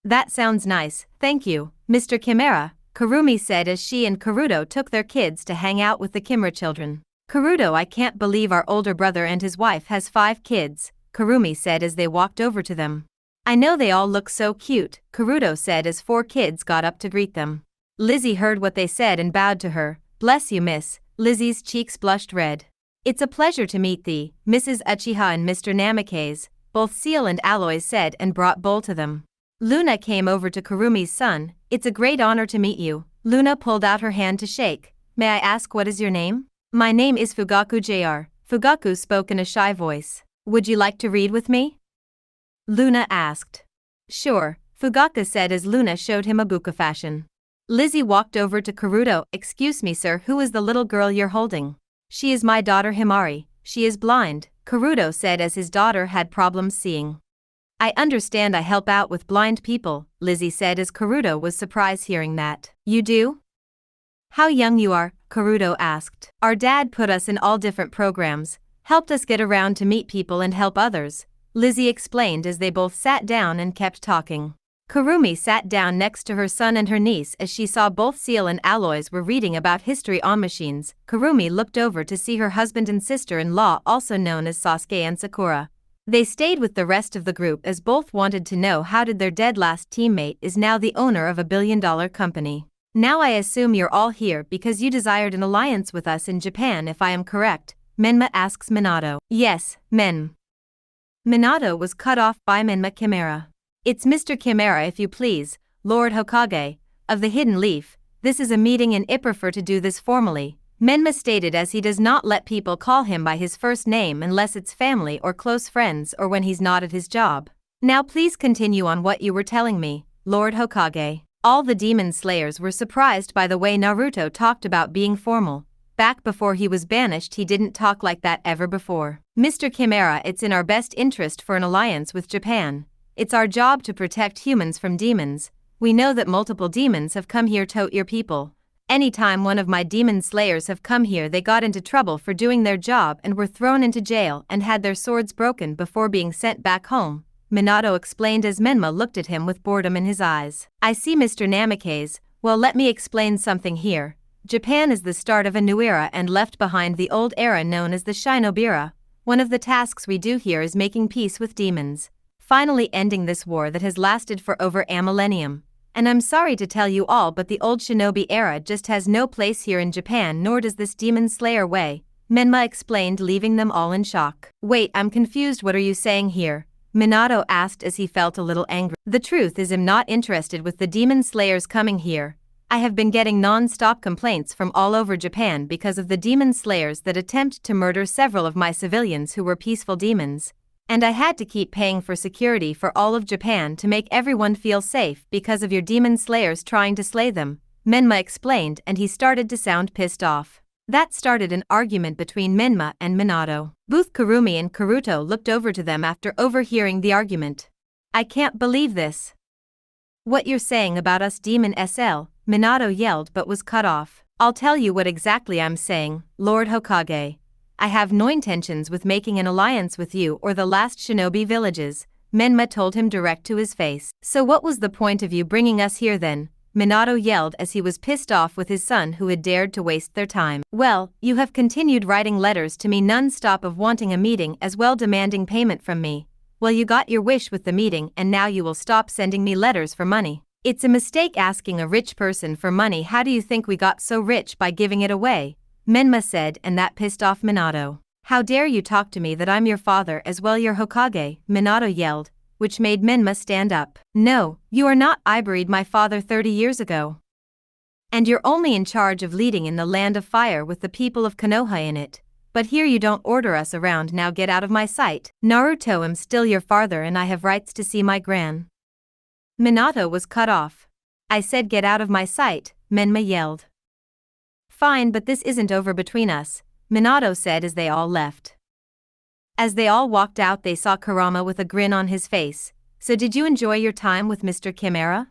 That sounds nice, thank you, Mr. Chimera, Kurumi said as she and Karuto took their kids to hang out with the Kimera children. Karuto, I can't believe our older brother and his wife has 5 kids, Kurumi said as they walked over to them. I know they all look so cute, Karuto said as 4 kids got up to greet them. Lizzie heard what they said and bowed to her. Bless you, miss. Lizzie's cheeks blushed red. It's a pleasure to meet thee, Mrs. Uchiha and Mr. Namikaze, both Seal and Aloys said and brought bowl to them. Luna came over to Kurumi's son. It's a great honor to meet you. Luna pulled out her hand to shake. May I ask what is your name? My name is Fugaku Jr. Fugaku spoke in a shy voice. Would you like to read with me? Luna asked. Sure, Fugaku said as Luna showed him a buka fashion. Lizzie walked over to Karuto. Excuse me sir, who is the little girl you're holding? She is my daughter Himari. She is blind, Karuto said as his daughter had problems seeing. I understand, I help out with blind people, Lizzie said as Karuto was surprised hearing that. You do? How young you are, Karuto asked. Our dad put us in all different programs, helped us get around to meet people and help others, Lizzie explained as they both sat down and kept talking. Kurumi sat down next to her son and her niece as she saw both Seal and Aloys were reading about history on machines. Kurumi looked over to see her husband and sister-in-law, also known as Sasuke and Sakura. They stayed with the rest of the group as both wanted to know how did their dead last teammate is now the owner of a billion-dollar company. Now I assume you're all here because you desired an alliance with us in Japan, if I am correct, Menma asks Minato. Yes, Minato was cut off by Menma Kimera. It's Mr. Chimera, if you please, Lord Hokage, of the Hidden Leaf. This is a meeting and I prefer to do this formally, Menma stated as he does not let people call him by his first name unless it's family or close friends or when he's not at his job. Now please continue on what you were telling me, Lord Hokage. All the demon slayers were surprised by the way Naruto talked about being formal. Back before he was banished he didn't talk like that ever before. Mr. Chimera, it's in our best interest for an alliance with Japan. It's our job to protect humans from demons. We know that multiple demons have come here to your people. Anytime one of my demon slayers have come here, they got into trouble for doing their job and were thrown into jail and had their swords broken before being sent back home, Minato explained as Menma looked at him with boredom in his eyes. I see, Mr. Namikaze. Well, let me explain something here. Japan is the start of a new era and left behind the old era known as the Shinobi era. One of the tasks we do here is making peace with demons, finally ending this war that has lasted for over a millennium. And I'm sorry to tell you all, but the old shinobi era just has no place here in Japan, nor does this demon slayer way, Menma explained, leaving them all in shock. Wait, I'm confused, what are you saying here? Minato asked as he felt a little angry. The truth is, I'm not interested with the demon slayers coming here. I have been getting non-stop complaints from all over Japan because of the demon slayers that attempt to murder several of my civilians who were peaceful demons. And I had to keep paying for security for all of Japan to make everyone feel safe because of your demon slayers trying to slay them, Menma explained, and he started to sound pissed off. That started an argument between Menma and Minato. Both Kurumi and Karuto looked over to them after overhearing the argument. I can't believe this. What you're saying about us demon SL, Minato yelled but was cut off. I'll tell you what exactly I'm saying, Lord Hokage. I have no intentions with making an alliance with you or the last shinobi villages, Menma told him direct to his face. So what was the point of you bringing us here then? Minato yelled as he was pissed off with his son who had dared to waste their time. Well, you have continued writing letters to me non-stop of wanting a meeting as well, demanding payment from me. Well, you got your wish with the meeting and now you will stop sending me letters for money. It's a mistake asking a rich person for money. How do you think we got so rich by giving it away? Menma said, and that pissed off Minato. How dare you talk to me that I'm your father as well, your Hokage, Minato yelled, which made Menma stand up. No, you are not. I buried my father 30 years ago. And you're only in charge of leading in the land of fire with the people of Konoha in it. But here you don't order us around. Now get out of my sight. Naruto, I'm still your father and I have rights to see my gran. Minato was cut off. I said get out of my sight, Menma yelled. Fine, but this isn't over between us, Minato said as they all left. As they all walked out, they saw Kurama with a grin on his face. So did you enjoy your time with Mr. Kimera?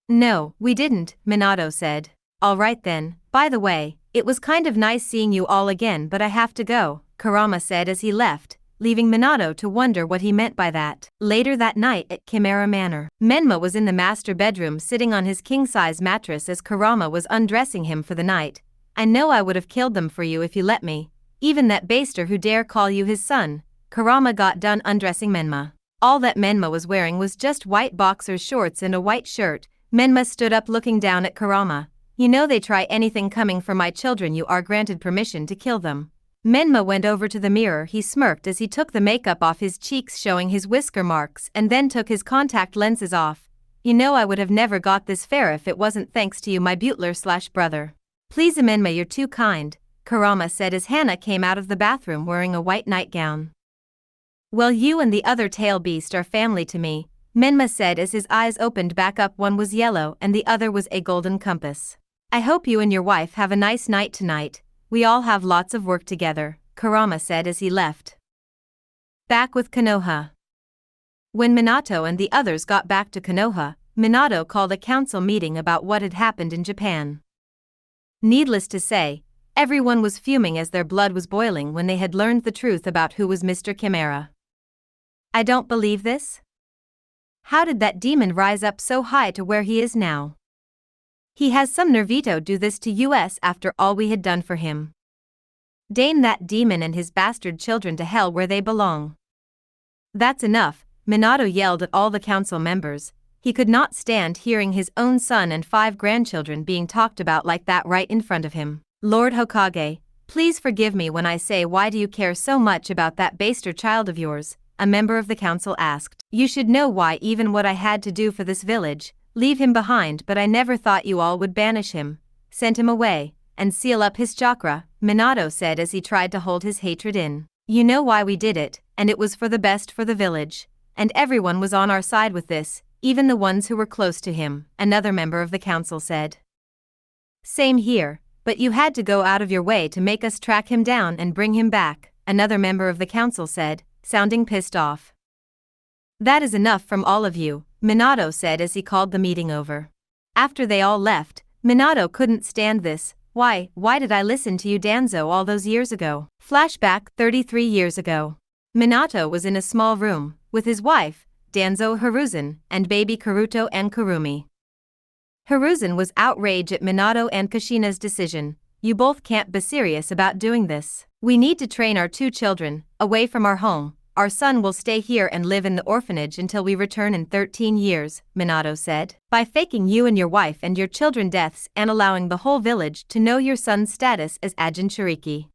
No, we didn't, Minato said. All right then, by the way, it was kind of nice seeing you all again, but I have to go, Kurama said as he left, leaving Minato to wonder what he meant by that. Later that night at Chimera Manor, Menma was in the master bedroom sitting on his king-size mattress as Kurama was undressing him for the night. I know I would have killed them for you if you let me, even that baster who dare call you his son. Kurama got done undressing Menma. All that Menma was wearing was just white boxer shorts and a white shirt. Menma stood up looking down at Kurama. You know they try anything coming for my children, you are granted permission to kill them. Menma went over to the mirror. He smirked as he took the makeup off his cheeks, showing his whisker marks, and then took his contact lenses off. You know I would have never got this fair if it wasn't thanks to you, my butler/brother. Please, Menma, you're too kind, Kurama said as Hana came out of the bathroom wearing a white nightgown. Well, you and the other tail beast are family to me, Menma said as his eyes opened back up. One was yellow and the other was a golden compass. I hope you and your wife have a nice night tonight. We all have lots of work together, Kurama said as he left. Back with Konoha. When Minato and the others got back to Konoha, Minato called a council meeting about what had happened in Japan. Needless to say, everyone was fuming as their blood was boiling when they had learned the truth about who was Mr. Kimera. I don't believe this. How did that demon rise up so high to where he is now? He has some nervito do this to us after all we had done for him. Damn that demon and his bastard children to hell where they belong. That's enough, Minato yelled at all the council members. He could not stand hearing his own son and 5 grandchildren being talked about like that right in front of him. Lord Hokage, please forgive me when I say, why do you care so much about that baster child of yours? A member of the council asked. You should know why. Even what I had to do for this village. Leave him behind, but I never thought you all would banish him, send him away, and seal up his chakra, Minato said as he tried to hold his hatred in. You know why we did it, and it was for the best for the village. And everyone was on our side with this, even the ones who were close to him, another member of the council said. Same here, but you had to go out of your way to make us track him down and bring him back, another member of the council said, sounding pissed off. That is enough from all of you, Minato said as he called the meeting over. After they all left, Minato couldn't stand this. Why did I listen to you, Danzo, all those years ago? Flashback 33 years ago. Minato was in a small room, with his wife, Danzo Hiruzen, and baby Karuto and Kurumi. Hiruzen was outraged at Minato and Kushina's decision. You both can't be serious about doing this. We need to train our 2 children, away from our home. Our son will stay here and live in the orphanage until we return in 13 years, Minato said. By faking you and your wife and your children deaths and allowing the whole village to know your son's status as Ajin Shiriki.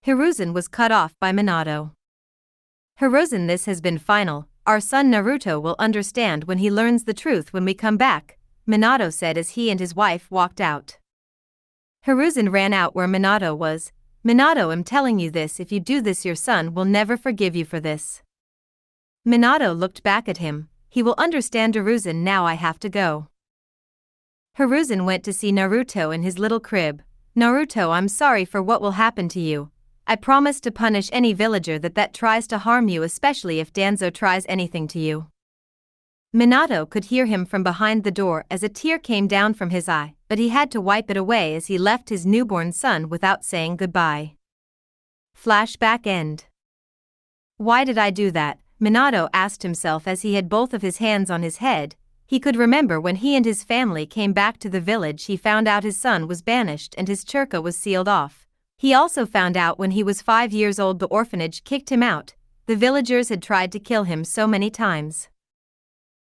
Hiruzen was cut off by Minato. Hiruzen, this has been final. Our son Naruto will understand when he learns the truth when we come back, Minato said as he and his wife walked out. Hiruzen ran out where Minato was. Minato, I'm telling you this, if you do this your son will never forgive you for this. Minato looked back at him. He will understand Hiruzen, now I have to go. Hiruzen went to see Naruto in his little crib. Naruto, I'm sorry for what will happen to you. I promise to punish any villager that tries to harm you, especially if Danzo tries anything to you. Minato could hear him from behind the door as a tear came down from his eye, but he had to wipe it away as he left his newborn son without saying goodbye. Flashback end. Why did I do that? Minato asked himself as he had both of his hands on his head. He could remember when he and his family came back to the village, he found out his son was banished and his chakra was sealed off. He also found out when he was 5 years old the orphanage kicked him out. The villagers had tried to kill him so many times.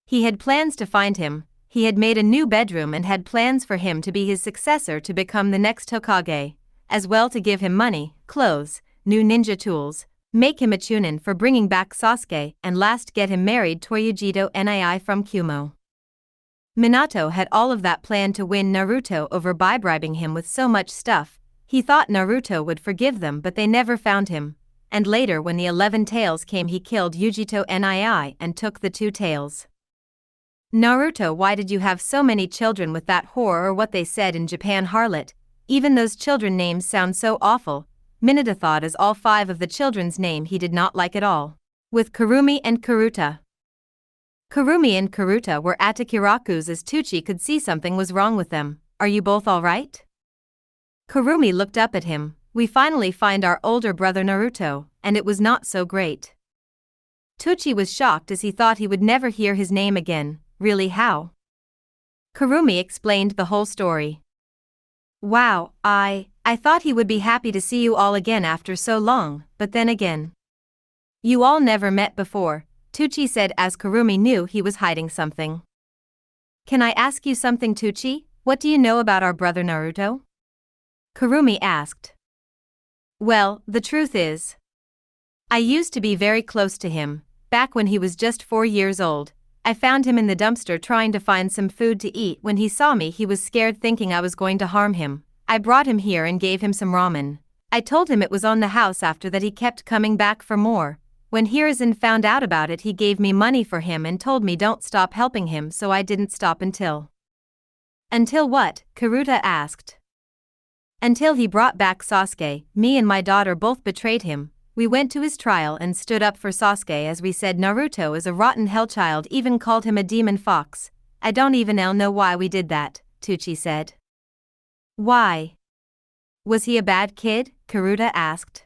He had plans to find him. He had made a new bedroom and had plans for him to be his successor to become the next Hokage, as well to give him money, clothes, new ninja tools, make him a chunin for bringing back Sasuke, and last get him married Toyujito Nii from Kumo. Minato had all of that planned to win Naruto over by bribing him with so much stuff. He thought Naruto would forgive them, but they never found him. And later when the 11 tails came, he killed Yujito Nii and took the 2 tails. Naruto, why did you have so many children with that whore, or what they said in Japan, harlot? Even those children names sound so awful. Minato thought as all 5 of the children's name he did not like at all. With Kurumi and Karuta. Kurumi and Karuta were at Akiraku's as Tucci could see something was wrong with them. Are you both alright? Kurumi looked up at him. We finally find our older brother Naruto, and it was not so great. Tucci was shocked as he thought he would never hear his name again. Really, how? Kurumi explained the whole story. Wow, I thought he would be happy to see you all again after so long, but then again. You all never met before, Tucci said as Kurumi knew he was hiding something. Can I ask you something, Tucci? What do you know about our brother Naruto? Kurumi asked. Well, the truth is, I used to be very close to him, back when he was just 4 years old. I found him in the dumpster trying to find some food to eat. When he saw me, he was scared, thinking I was going to harm him. I brought him here and gave him some ramen. I told him it was on the house. After that he kept coming back for more. When Hiruzen found out about it, he gave me money for him and told me don't stop helping him, so I didn't stop until. Until what? Karuta asked. Until he brought back Sasuke. Me and my daughter both betrayed him. We went to his trial and stood up for Sasuke, as we said Naruto is a rotten hellchild, even called him a demon fox. I don't even know why we did that, Tucci said. Why? Was he a bad kid? Karuta asked.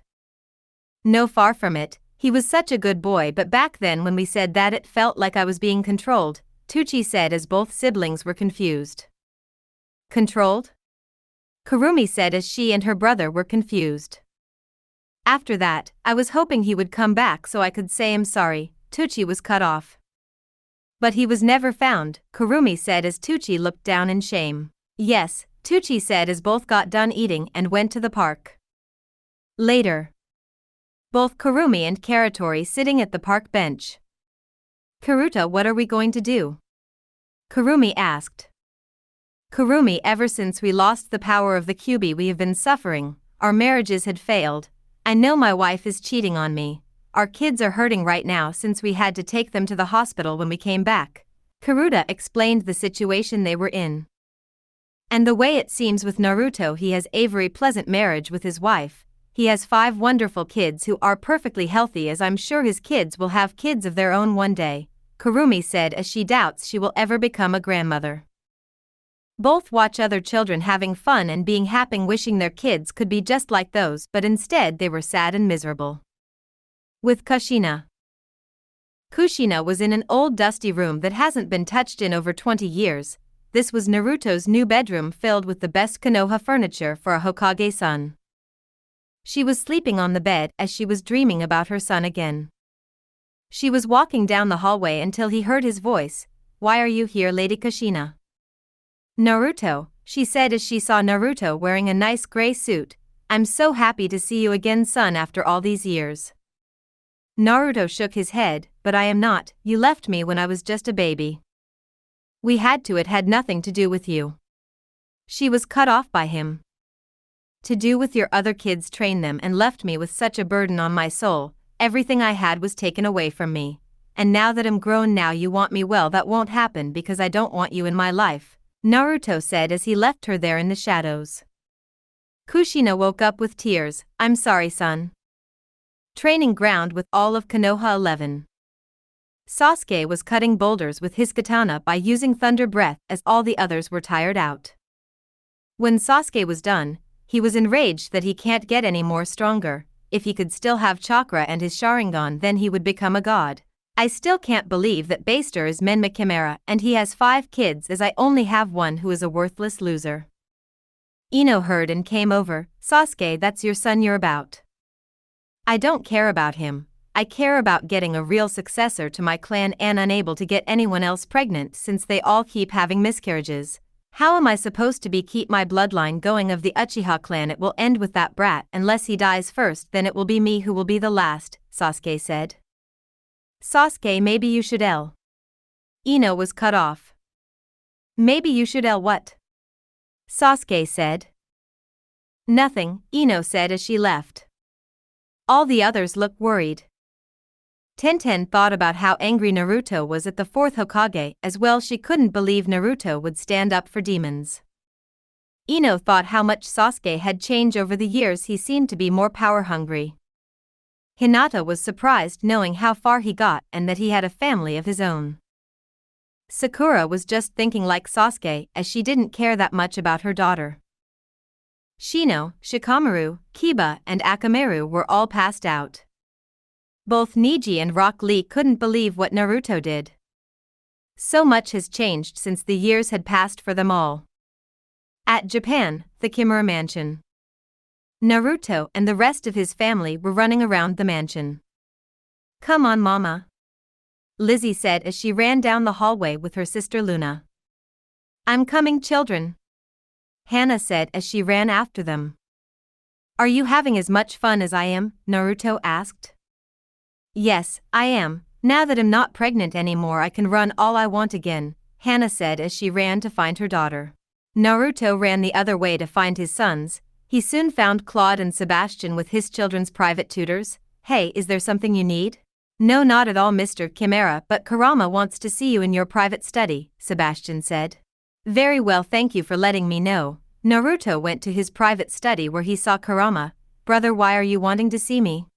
No, far from it. He was such a good boy, but back then when we said that it felt like I was being controlled, Tucci said as both siblings were confused. Controlled? Kurumi said as she and her brother were confused. After that, I was hoping he would come back so I could say I'm sorry. Tucci was cut off. But he was never found, Kurumi said as Tucci looked down in shame. Yes, Tucci said as both got done eating and went to the park. Later. Both Kurumi and Karatori sitting at the park bench. Karuta, what are we going to do? Kurumi asked. Kurumi, ever since we lost the power of the Kyuubi we have been suffering. Our marriages had failed. I know my wife is cheating on me. Our kids are hurting right now since we had to take them to the hospital when we came back. Karuta explained the situation they were in. And the way it seems with Naruto, he has a very pleasant marriage with his wife. He has 5 wonderful kids who are perfectly healthy, as I'm sure his kids will have kids of their own one day, Kurumi said as she doubts she will ever become a grandmother. Both watch other children having fun and being happy, wishing their kids could be just like those, but instead they were sad and miserable. With Kushina. Kushina was in an old dusty room that hasn't been touched in over 20 years. This was Naruto's new bedroom filled with the best Konoha furniture for a Hokage son. She was sleeping on the bed as she was dreaming about her son again. She was walking down the hallway until he heard his voice. "Why are you here, Lady Kushina?" "Naruto," she said as she saw Naruto wearing a nice gray suit. "I'm so happy to see you again, son, after all these years." Naruto shook his head. "But I am not. You left me when I was just a baby." "We had to. It had nothing to do with you." She was cut off by him. "To do with your other kids, train them, and left me with such a burden on my soul. Everything I had was taken away from me. And now that I'm grown, now you want me? Well, that won't happen because I don't want you in my life," Naruto said as he left her there in the shadows. Kushina woke up with tears. "I'm sorry, son." Training ground with all of Konoha 11. Sasuke was cutting boulders with his katana by using thunder breath as all the others were tired out. When Sasuke was done, he was enraged that he can't get any more stronger. If he could still have chakra and his Sharingan, then he would become a god. "I still can't believe that Baster is Menma Kimera and he has 5 kids as I only have one who is a worthless loser." Ino heard and came over. "Sasuke, that's your son you're about." "I don't care about him. I care about getting a real successor to my clan and unable to get anyone else pregnant since they all keep having miscarriages. How am I supposed to keep my bloodline going of the Uchiha clan? It will end with that brat unless he dies first, then it will be me who will be the last," Sasuke said. "Sasuke, maybe you should Ino was cut off. "Maybe you should what?" Sasuke said. "Nothing," Ino said as she left. All the others looked worried. Tenten thought about how angry Naruto was at the 4th Hokage as well. She couldn't believe Naruto would stand up for demons. Ino thought how much Sasuke had changed over the years. He seemed to be more power-hungry. Hinata was surprised knowing how far he got and that he had a family of his own. Sakura was just thinking like Sasuke as she didn't care that much about her daughter. Shino, Shikamaru, Kiba and Akamaru were all passed out. Both Neji and Rock Lee couldn't believe what Naruto did. So much has changed since the years had passed for them all. At Japan, the Kimura mansion. Naruto and the rest of his family were running around the mansion. "Come on, Mama," Lizzie said as she ran down the hallway with her sister Luna. "I'm coming, children," Hannah said as she ran after them. "Are you having as much fun as I am?" Naruto asked. "Yes, I am. Now that I'm not pregnant anymore, I can run all I want again," Hannah said as she ran to find her daughter. Naruto ran the other way to find his sons. He soon found Claude and Sebastian with his children's private tutors. "Hey, is there something you need?" "No, not at all, Mr. Kimera, but Kurama wants to see you in your private study," Sebastian said. "Very well, thank you for letting me know." Naruto went to his private study where he saw Kurama. "Brother, why are you wanting to see me?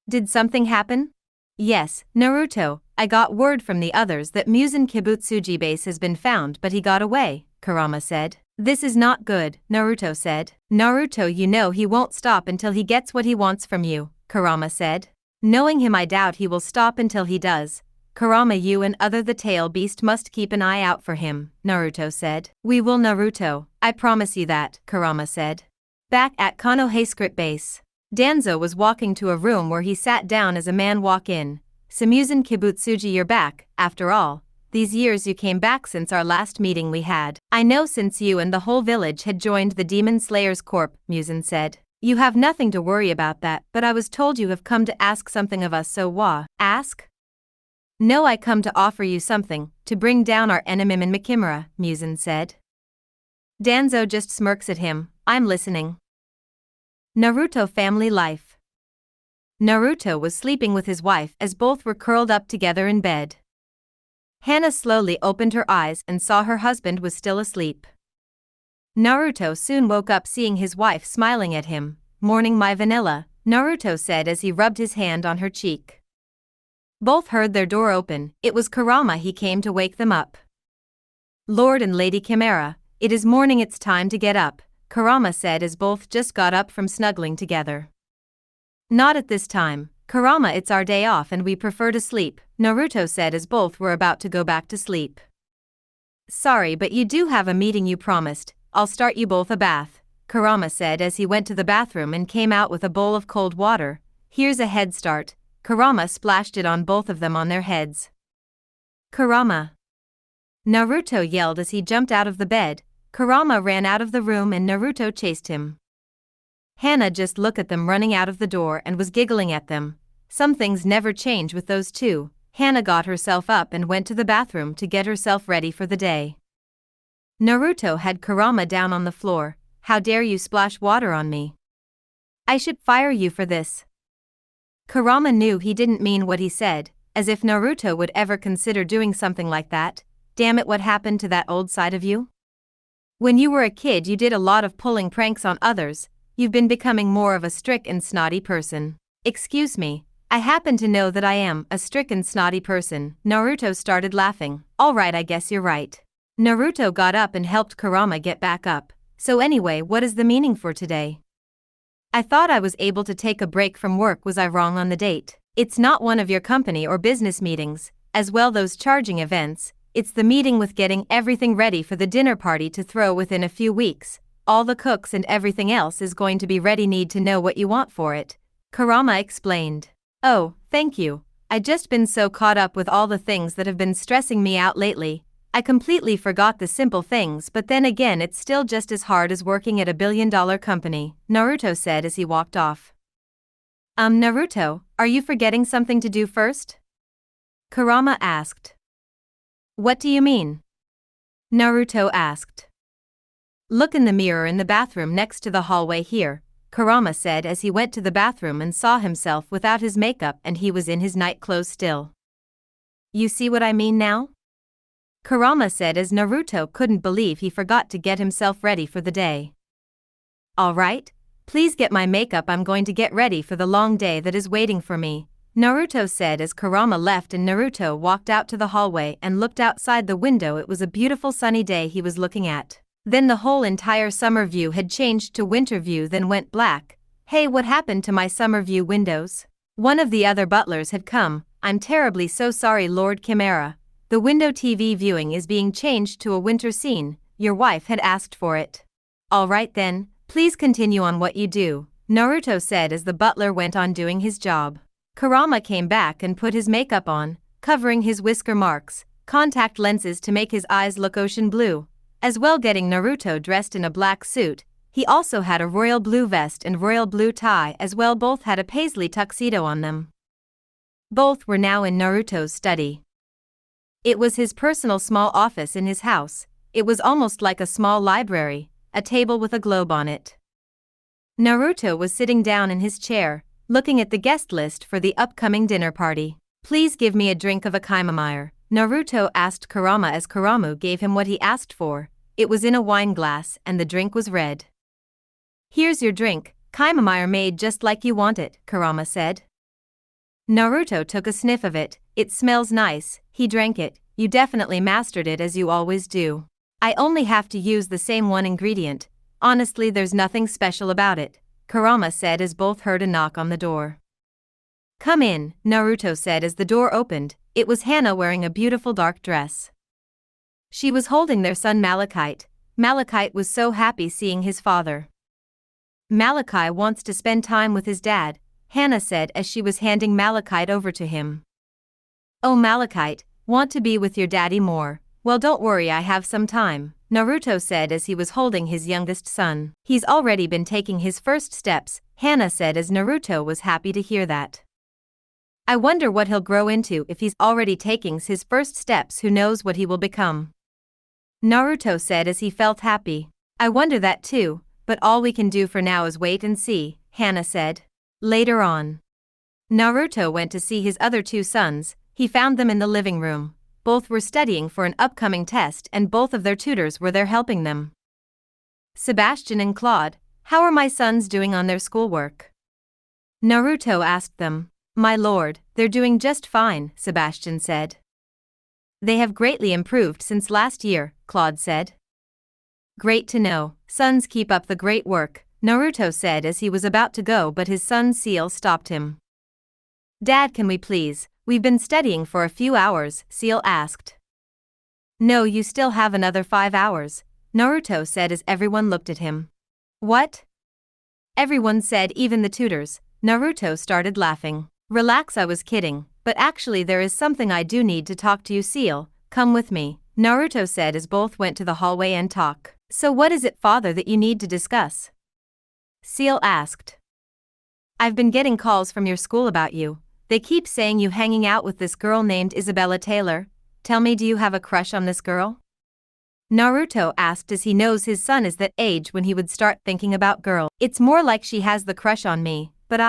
Did something happen?" "Yes, Naruto, I got word from the others that Muzan Kibutsuji base has been found, but he got away," Kurama said. "This is not good," Naruto said. "Naruto, you know he won't stop until he gets what he wants from you," Kurama said. "Knowing him, I doubt he will stop until he does. Kurama, you and other the tail beast must keep an eye out for him," Naruto said. "We will, Naruto, I promise you that," Kurama said. Back at Konoha script base, Danzo was walking to a room where he sat down as a man walked in. "Samuzan Kibutsuji, you're back, after all these years. You came back since our last meeting we had. I know, since you and the whole village had joined the Demon Slayer's Corp," Muzan said. "You have nothing to worry about that, but I was told you have come to ask something of us, so ask?" "No, I come to offer you something, to bring down our enemy Menma Kimera," Muzan said. Danzo just smirks at him. "I'm listening." Naruto family life. Naruto was sleeping with his wife as both were curled up together in bed. Hannah slowly opened her eyes and saw her husband was still asleep. Naruto soon woke up seeing his wife smiling at him. "Morning, my vanilla," Naruto said as he rubbed his hand on her cheek. Both heard their door open. It was Kurama. He came to wake them up. "Lord and Lady Kimera, it is morning, it's time to get up, Kurama said as both just got up from snuggling together. Not at this time, Kurama, it's our day off and we prefer to sleep, Naruto said as both were about to go back to sleep. Sorry, but you do have a meeting you promised, I'll start you both a bath, Kurama said as he went to the bathroom and came out with a bowl of cold water. Here's a head start, Kurama splashed it on both of them on their heads. Kurama! Naruto yelled as he jumped out of the bed. Kurama ran out of the room and Naruto chased him. Hana just looked at them running out of the door and was giggling at them. Some things never change with those two. Hana got herself up and went to the bathroom to get herself ready for the day. Naruto had Kurama down on the floor. How dare you splash water on me? I should fire you for this. Kurama knew he didn't mean what he said, as if Naruto would ever consider doing something like that. Damn it, what happened to that old side of you? When you were a kid you did a lot of pulling pranks on others, you've been becoming more of a strict and snotty person. Excuse me, I happen to know that I am a strict and snotty person. Naruto started laughing. Alright, I guess you're right. Naruto got up and helped Kurama get back up. So anyway, what is the meaning for today? I thought I was able to take a break from work, was I wrong on the date? It's not one of your company or business meetings, as well those charging events, it's the meeting with getting everything ready for the dinner party to throw within a few weeks. All the cooks and everything else is going to be ready, need to know what you want for it, Kurama explained. Oh, thank you, I just been so caught up with all the things that have been stressing me out lately. I completely forgot the simple things, but then again it's still just as hard as working at a billion-dollar company, Naruto said as he walked off. Naruto, are you forgetting something to do first? Kurama asked. What do you mean? Naruto asked. Look in the mirror in the bathroom next to the hallway here, Kurama said as he went to the bathroom and saw himself without his makeup and he was in his night clothes still. You see what I mean now? Kurama said as Naruto couldn't believe he forgot to get himself ready for the day. Alright, please get my makeup, I'm going to get ready for the long day that is waiting for me, Naruto said as Kurama left and Naruto walked out to the hallway and looked outside the window. It was a beautiful sunny day he was looking at. Then the whole entire summer view had changed to winter view, then went black. Hey, what happened to my summer view windows? One of the other butlers had come. I'm terribly so sorry, Lord Chimera. The window TV viewing is being changed to a winter scene. Your wife had asked for it. Alright then, please continue on what you do, Naruto said as the butler went on doing his job. Kurama came back and put his makeup on, covering his whisker marks, contact lenses to make his eyes look ocean blue, as well getting Naruto dressed in a black suit. He also had a royal blue vest and royal blue tie as well, both had a paisley tuxedo on them. Both were now in Naruto's study. It was his personal small office in his house. It was almost like a small library, a table with a globe on it. Naruto was sitting down in his chair, looking at the guest list for the upcoming dinner party. Please give me a drink of a chamomile, Naruto asked Kurama as Kurama gave him what he asked for. It was in a wine glass and the drink was red. Here's your drink, chamomile made just like you want it, Kurama said. Naruto took a sniff of it. It smells nice. He drank it. You definitely mastered it as you always do. I only have to use the same one ingredient. Honestly, there's nothing special about it, Kurama said as both heard a knock on the door. Come in, Naruto said as the door opened. It was Hana wearing a beautiful dark dress. She was holding their son Malachite. Malachite was so happy seeing his father. Malachi wants to spend time with his dad, Hana said as she was handing Malachite over to him. Oh Malachite, want to be with your daddy more? Well, don't worry, I have some time, Naruto said as he was holding his youngest son. He's already been taking his first steps, Hana said as Naruto was happy to hear that. I wonder what he'll grow into if he's already taking his first steps, who knows what he will become. Naruto said as he felt happy. I wonder that too, but all we can do for now is wait and see, Hana said. Later on, Naruto went to see his other two sons. He found them in the living room. Both were studying for an upcoming test and both of their tutors were there helping them. Sebastian and Claude, how are my sons doing on their schoolwork? Naruto asked them. My lord, they're doing just fine, Sebastian said. They have greatly improved since last year, Claude said. Great to know. Sons keep up the great work, Naruto said as he was about to go, but his son Seal stopped him. Dad, can we please? We've been studying for a few hours, Seal asked. No, you still have another 5 hours, Naruto said as everyone looked at him. What? Everyone said, even the tutors. Naruto started laughing. Relax, I was kidding, but actually there is something I do need to talk to you, Seal. Come with me, Naruto said as both went to the hallway and talk. So what is it, father, that you need to discuss? Seal asked. I've been getting calls from your school about you. They keep saying you hanging out with this girl named Isabella Taylor. Tell me, do you have a crush on this girl? Naruto asked as he knows his son is that age when he would start thinking about girl. It's more like she has the crush on me, but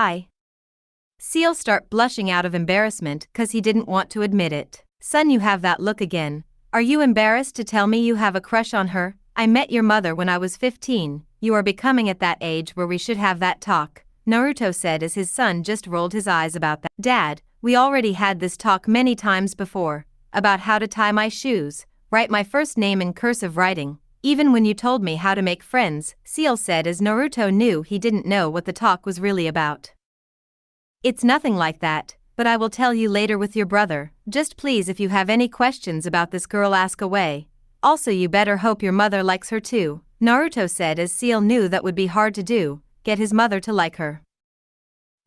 Seal start blushing out of embarrassment cause he didn't want to admit it. Son, you have that look again. Are you embarrassed to tell me you have a crush on her? I met your mother when I was 15, you are becoming at that age where we should have that talk, Naruto said as his son just rolled his eyes about that. Dad, we already had this talk many times before, about how to tie my shoes, write my first name in cursive writing, even when you told me how to make friends, Seal said as Naruto knew he didn't know what the talk was really about. It's nothing like that, but I will tell you later with your brother. Just please, if you have any questions about this girl, ask away. Also, you better hope your mother likes her too, Naruto said as Seal knew that would be hard to do, get his mother to like her.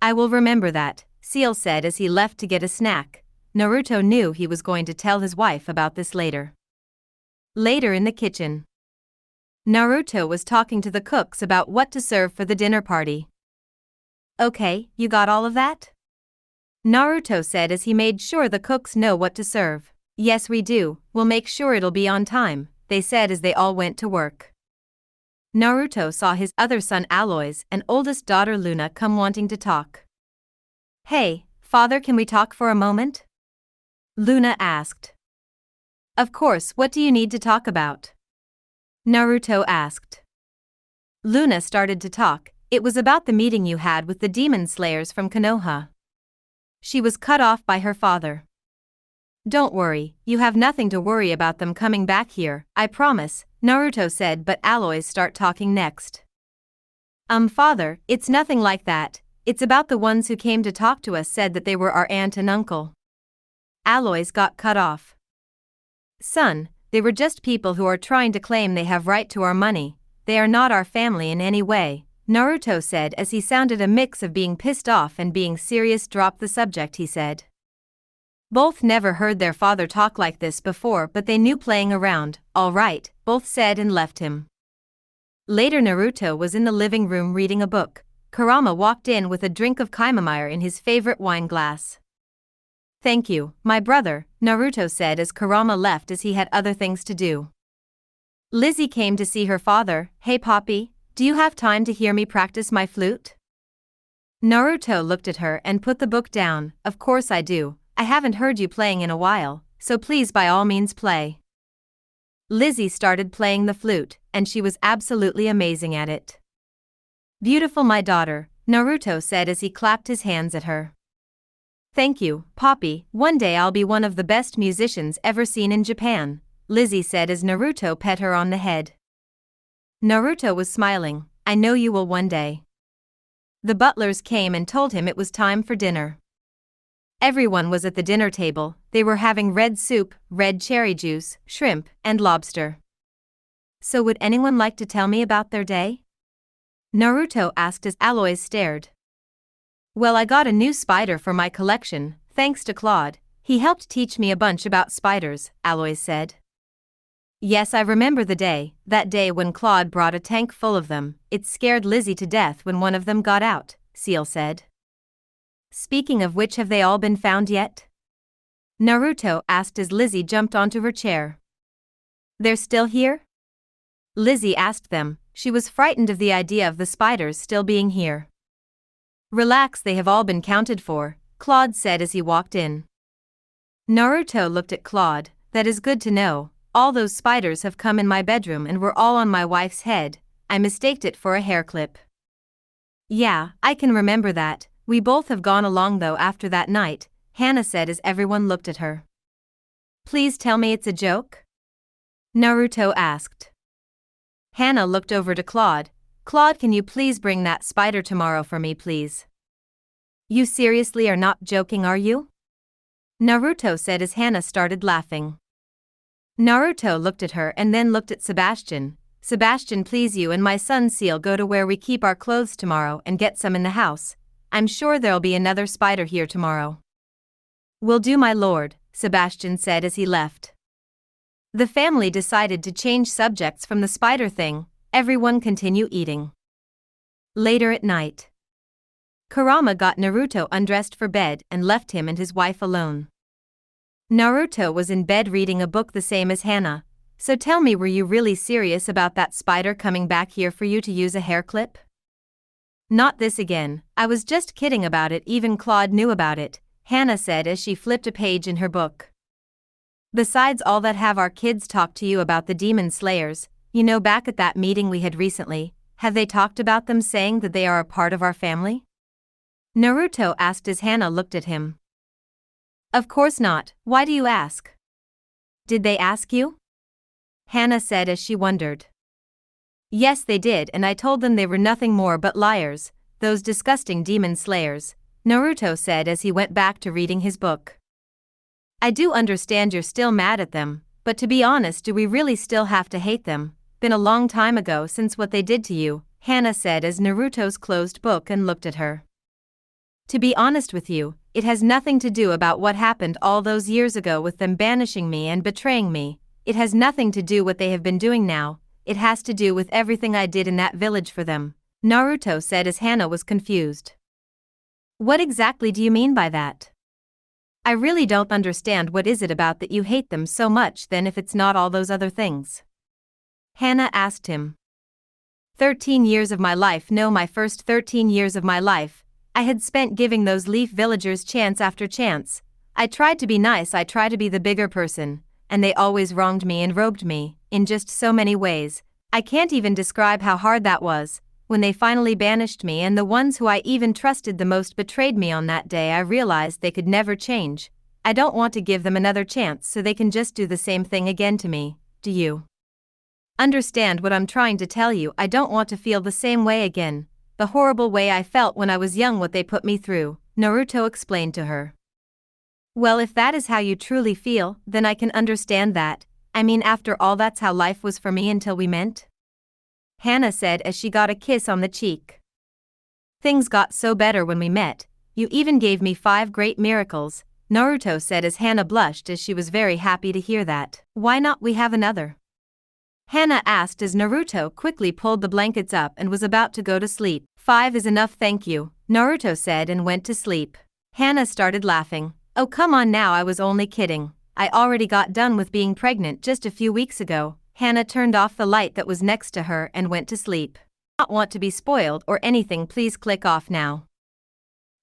I will remember that, Seal said as he left to get a snack. Naruto knew he was going to tell his wife about this later. Later in the kitchen, Naruto was talking to the cooks about what to serve for the dinner party. Okay, you got all of that? Naruto said as he made sure the cooks know what to serve. Yes, we do, we'll make sure it'll be on time, they said as they all went to work. Naruto saw his other son Aloys and oldest daughter Luna come wanting to talk. Hey, father, can we talk for a moment? Luna asked. Of course, what do you need to talk about? Naruto asked. Luna started to talk. It was about the meeting you had with the demon slayers from Konoha. She was cut off by her father. Don't worry, you have nothing to worry about them coming back here, I promise, Naruto said, but Aloys start talking next. Father, it's nothing like that, it's about the ones who came to talk to us said that they were our aunt and uncle. Aloys got cut off. Son, they were just people who are trying to claim they have right to our money, they are not our family in any way, Naruto said as he sounded a mix of being pissed off and being serious. Drop the subject, he said. Both never heard their father talk like this before, but they knew playing around. All right, both said and left him. Later, Naruto was in the living room reading a book. Kurama walked in with a drink of chamomile in his favorite wine glass. Thank you, my brother, Naruto said as Kurama left as he had other things to do. Lizzie came to see her father. Hey Poppy, do you have time to hear me practice my flute? Naruto looked at her and put the book down. Of course I do. I haven't heard you playing in a while, so please by all means play. Lizzie started playing the flute, and she was absolutely amazing at it. Beautiful, my daughter, Naruto said as he clapped his hands at her. Thank you, Poppy, one day I'll be one of the best musicians ever seen in Japan, Lizzie said as Naruto pet her on the head. Naruto was smiling. I know you will one day. The butlers came and told him it was time for dinner. Everyone was at the dinner table. They were having red soup, red cherry juice, shrimp, and lobster. So would anyone like to tell me about their day? Naruto asked as Aloys stared. Well, I got a new spider for my collection, thanks to Claude. He helped teach me a bunch about spiders, Aloys said. Yes, I remember the day, that day when Claude brought a tank full of them. It scared Lizzie to death when one of them got out, Seal said. Speaking of which, have they all been found yet? Naruto asked as Lizzie jumped onto her chair. They're still here? Lizzie asked them. She was frightened of the idea of the spiders still being here. Relax, they have all been counted for, Claude said as he walked in. Naruto looked at Claude. That is good to know. All those spiders have come in my bedroom and were all on my wife's head. I mistaked it for a hair clip. Yeah, I can remember that. We both have gone along though after that night, Hannah said as everyone looked at her. Please tell me it's a joke? Naruto asked. Hana looked over to Claude. Claude, can you please bring that spider tomorrow for me, please? You seriously are not joking, are you? Naruto said as Hana started laughing. Naruto looked at her and then looked at Sebastian. Sebastian, please, you and my son Seal go to where we keep our clothes tomorrow and get some in the house. I'm sure there'll be another spider here tomorrow. Will do, my lord, Sebastian said as he left. The family decided to change subjects from the spider thing. Everyone continue eating. Later at night, Kurama got Naruto undressed for bed and left him and his wife alone. Naruto was in bed reading a book the same as Hana. So tell me, were you really serious about that spider coming back here for you to use a hair clip? Not this again, I was just kidding about it, even Claude knew about it, Hana said as she flipped a page in her book. Besides all that, have our kids talked to you about the demon slayers? You know, back at that meeting we had recently, have they talked about them, saying that they are a part of our family? Naruto asked as Hana looked at him. Of course not, why do you ask? Did they ask you? Hana said as she wondered. Yes, they did, and I told them they were nothing more but liars, those disgusting demon slayers, Naruto said as he went back to reading his book. I do understand you're still mad at them, but to be honest, do we really still have to hate them? Been a long time ago since what they did to you, Hana said as Naruto's closed book and looked at her. To be honest with you, it has nothing to do about what happened all those years ago with them banishing me and betraying me. It has nothing to do what they have been doing now, it has to do with everything I did in that village for them, Naruto said as Hana was confused. What exactly do you mean by that? I really don't understand. What is it about that you hate them so much then, if it's not all those other things? Hana asked him. 13 years of my life, no, my first 13 years of my life, I had spent giving those leaf villagers chance after chance. I tried to be nice, I tried to be the bigger person, and they always wronged me and robbed me, in just so many ways. I can't even describe how hard that was. When they finally banished me and the ones who I even trusted the most betrayed me on that day, I realized they could never change. I don't want to give them another chance so they can just do the same thing again to me. Do you understand what I'm trying to tell you? I don't want to feel the same way again. The horrible way I felt when I was young, what they put me through, Naruto explained to her. Well, if that is how you truly feel, then I can understand that. I mean, after all, that's how life was for me until we met. Hana said as she got a kiss on the cheek. Things got so better when we met, you even gave me 5 great miracles, Naruto said as Hana blushed as she was very happy to hear that. Why not we have another? Hana asked as Naruto quickly pulled the blankets up and was about to go to sleep. 5 is enough, thank you, Naruto said and went to sleep. Hana started laughing. Oh, come on now, I was only kidding. I already got done with being pregnant just a few weeks ago. Hana turned off the light that was next to her and went to sleep. Not want to be spoiled or anything, please click off now.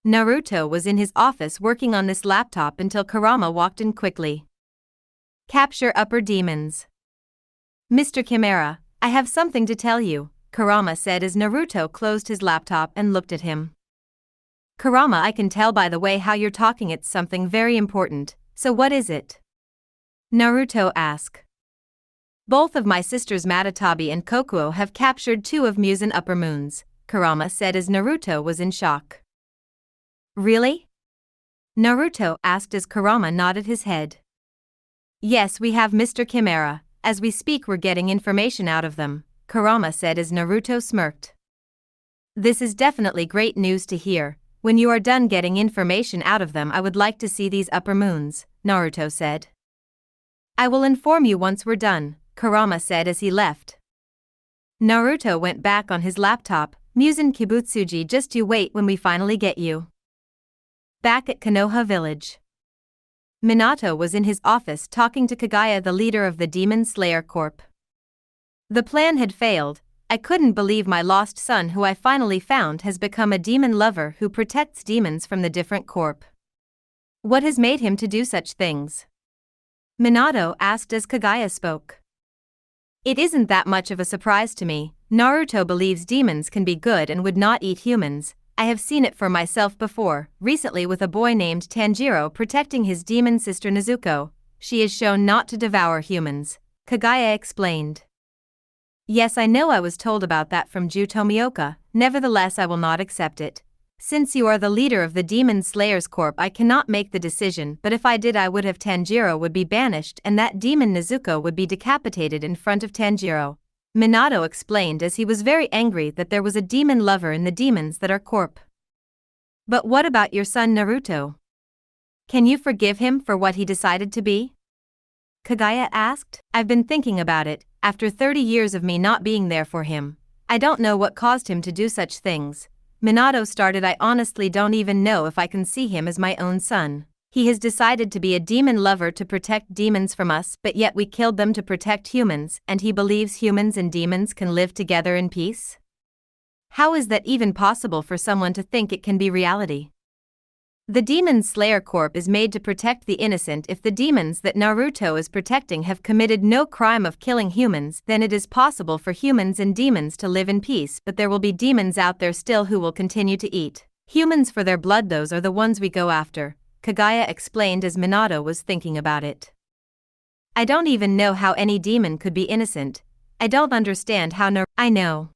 Naruto was in his office working on this laptop until Kurama walked in quickly. Capture upper demons. Mr. Kimera, I have something to tell you, Kurama said as Naruto closed his laptop and looked at him. Kurama, I can tell by the way how you're talking it's something very important, so what is it? Naruto asked. Both of my sisters Matatabi and Kokuo have captured 2 of Musen upper moons, Kurama said as Naruto was in shock. Really? Naruto asked as Kurama nodded his head. Yes, we have, Mr. Kimera. As we speak we're getting information out of them, Kurama said as Naruto smirked. This is definitely great news to hear. When you are done getting information out of them, I would like to see these upper moons, Naruto said. I will inform you once we're done, Kurama said as he left. Naruto went back on his laptop. Musen Kibutsuji, just you wait when we finally get you. Back at Konoha village. Minato was in his office talking to Kagaya, the leader of the Demon Slayer Corp. The plan had failed. I couldn't believe my lost son, who I finally found, has become a demon lover who protects demons from the different corp. What has made him to do such things? Minato asked as Kagaya spoke. It isn't that much of a surprise to me. Naruto believes demons can be good and would not eat humans. I have seen it for myself before, recently with a boy named Tanjiro protecting his demon sister Nezuko. She is shown not to devour humans, Kagaya explained. Yes, I know I was told about that from Ju Tomioka, nevertheless I will not accept it. Since you are the leader of the Demon Slayers Corp, I cannot make the decision, but if I did I would have Tanjiro would be banished and that demon Nezuko would be decapitated in front of Tanjiro. Minato explained as he was very angry that there was a demon lover in the demons that are corp. But what about your son Naruto? Can you forgive him for what he decided to be? Kagaya asked. I've been thinking about it, after 30 years of me not being there for him. I don't know what caused him to do such things. Minato started. I honestly don't even know if I can see him as my own son. He has decided to be a demon lover to protect demons from us, but yet we killed them to protect humans, and he believes humans and demons can live together in peace? How is that even possible for someone to think it can be reality? The Demon Slayer Corp is made to protect the innocent. If the demons that Naruto is protecting have committed no crime of killing humans, then it is possible for humans and demons to live in peace, but there will be demons out there still who will continue to eat humans for their blood. Those are the ones we go after, Kagaya explained as Minato was thinking about it. I don't even know how any demon could be innocent. I don't understand how I know.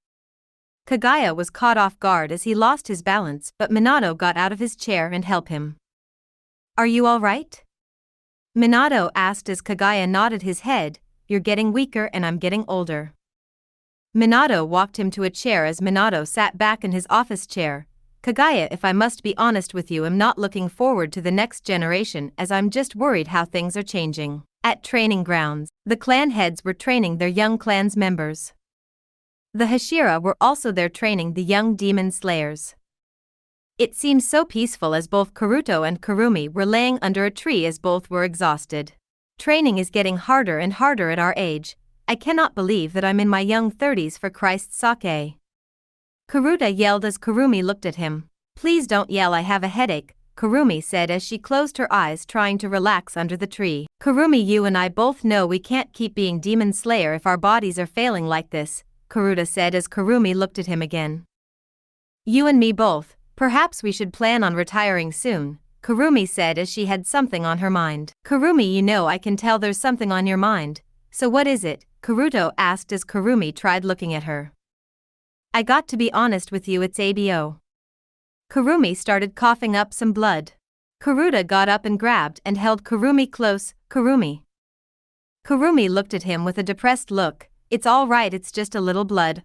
Kagaya was caught off guard as he lost his balance, but Minato got out of his chair and helped him. Are you all right? Minato asked as Kagaya nodded his head. You're getting weaker and I'm getting older. Minato walked him to a chair as Minato sat back in his office chair. Kagaya, if I must be honest with you, I'm not looking forward to the next generation as I'm just worried how things are changing. At training grounds, the clan heads were training their young clan's members. The Hashira were also there training the young demon slayers. It seemed so peaceful as both Karuto and Kurumi were laying under a tree as both were exhausted. Training is getting harder and harder at our age. I cannot believe that I'm in my young 30s for Christ's sake. Karuta yelled as Kurumi looked at him. Please don't yell, I have a headache, Kurumi said as she closed her eyes trying to relax under the tree. Kurumi, you and I both know we can't keep being demon slayer if our bodies are failing like this, Karuta said as Kurumi looked at him again. You and me both, perhaps we should plan on retiring soon, Kurumi said as she had something on her mind. Kurumi, you know I can tell there's something on your mind, so what is it? Karuto asked as Kurumi tried looking at her. I got to be honest with you, it's ABO. Kurumi started coughing up some blood. Karuta got up and grabbed and held Kurumi close. Kurumi. Kurumi looked at him with a depressed look. It's all right, it's just a little blood,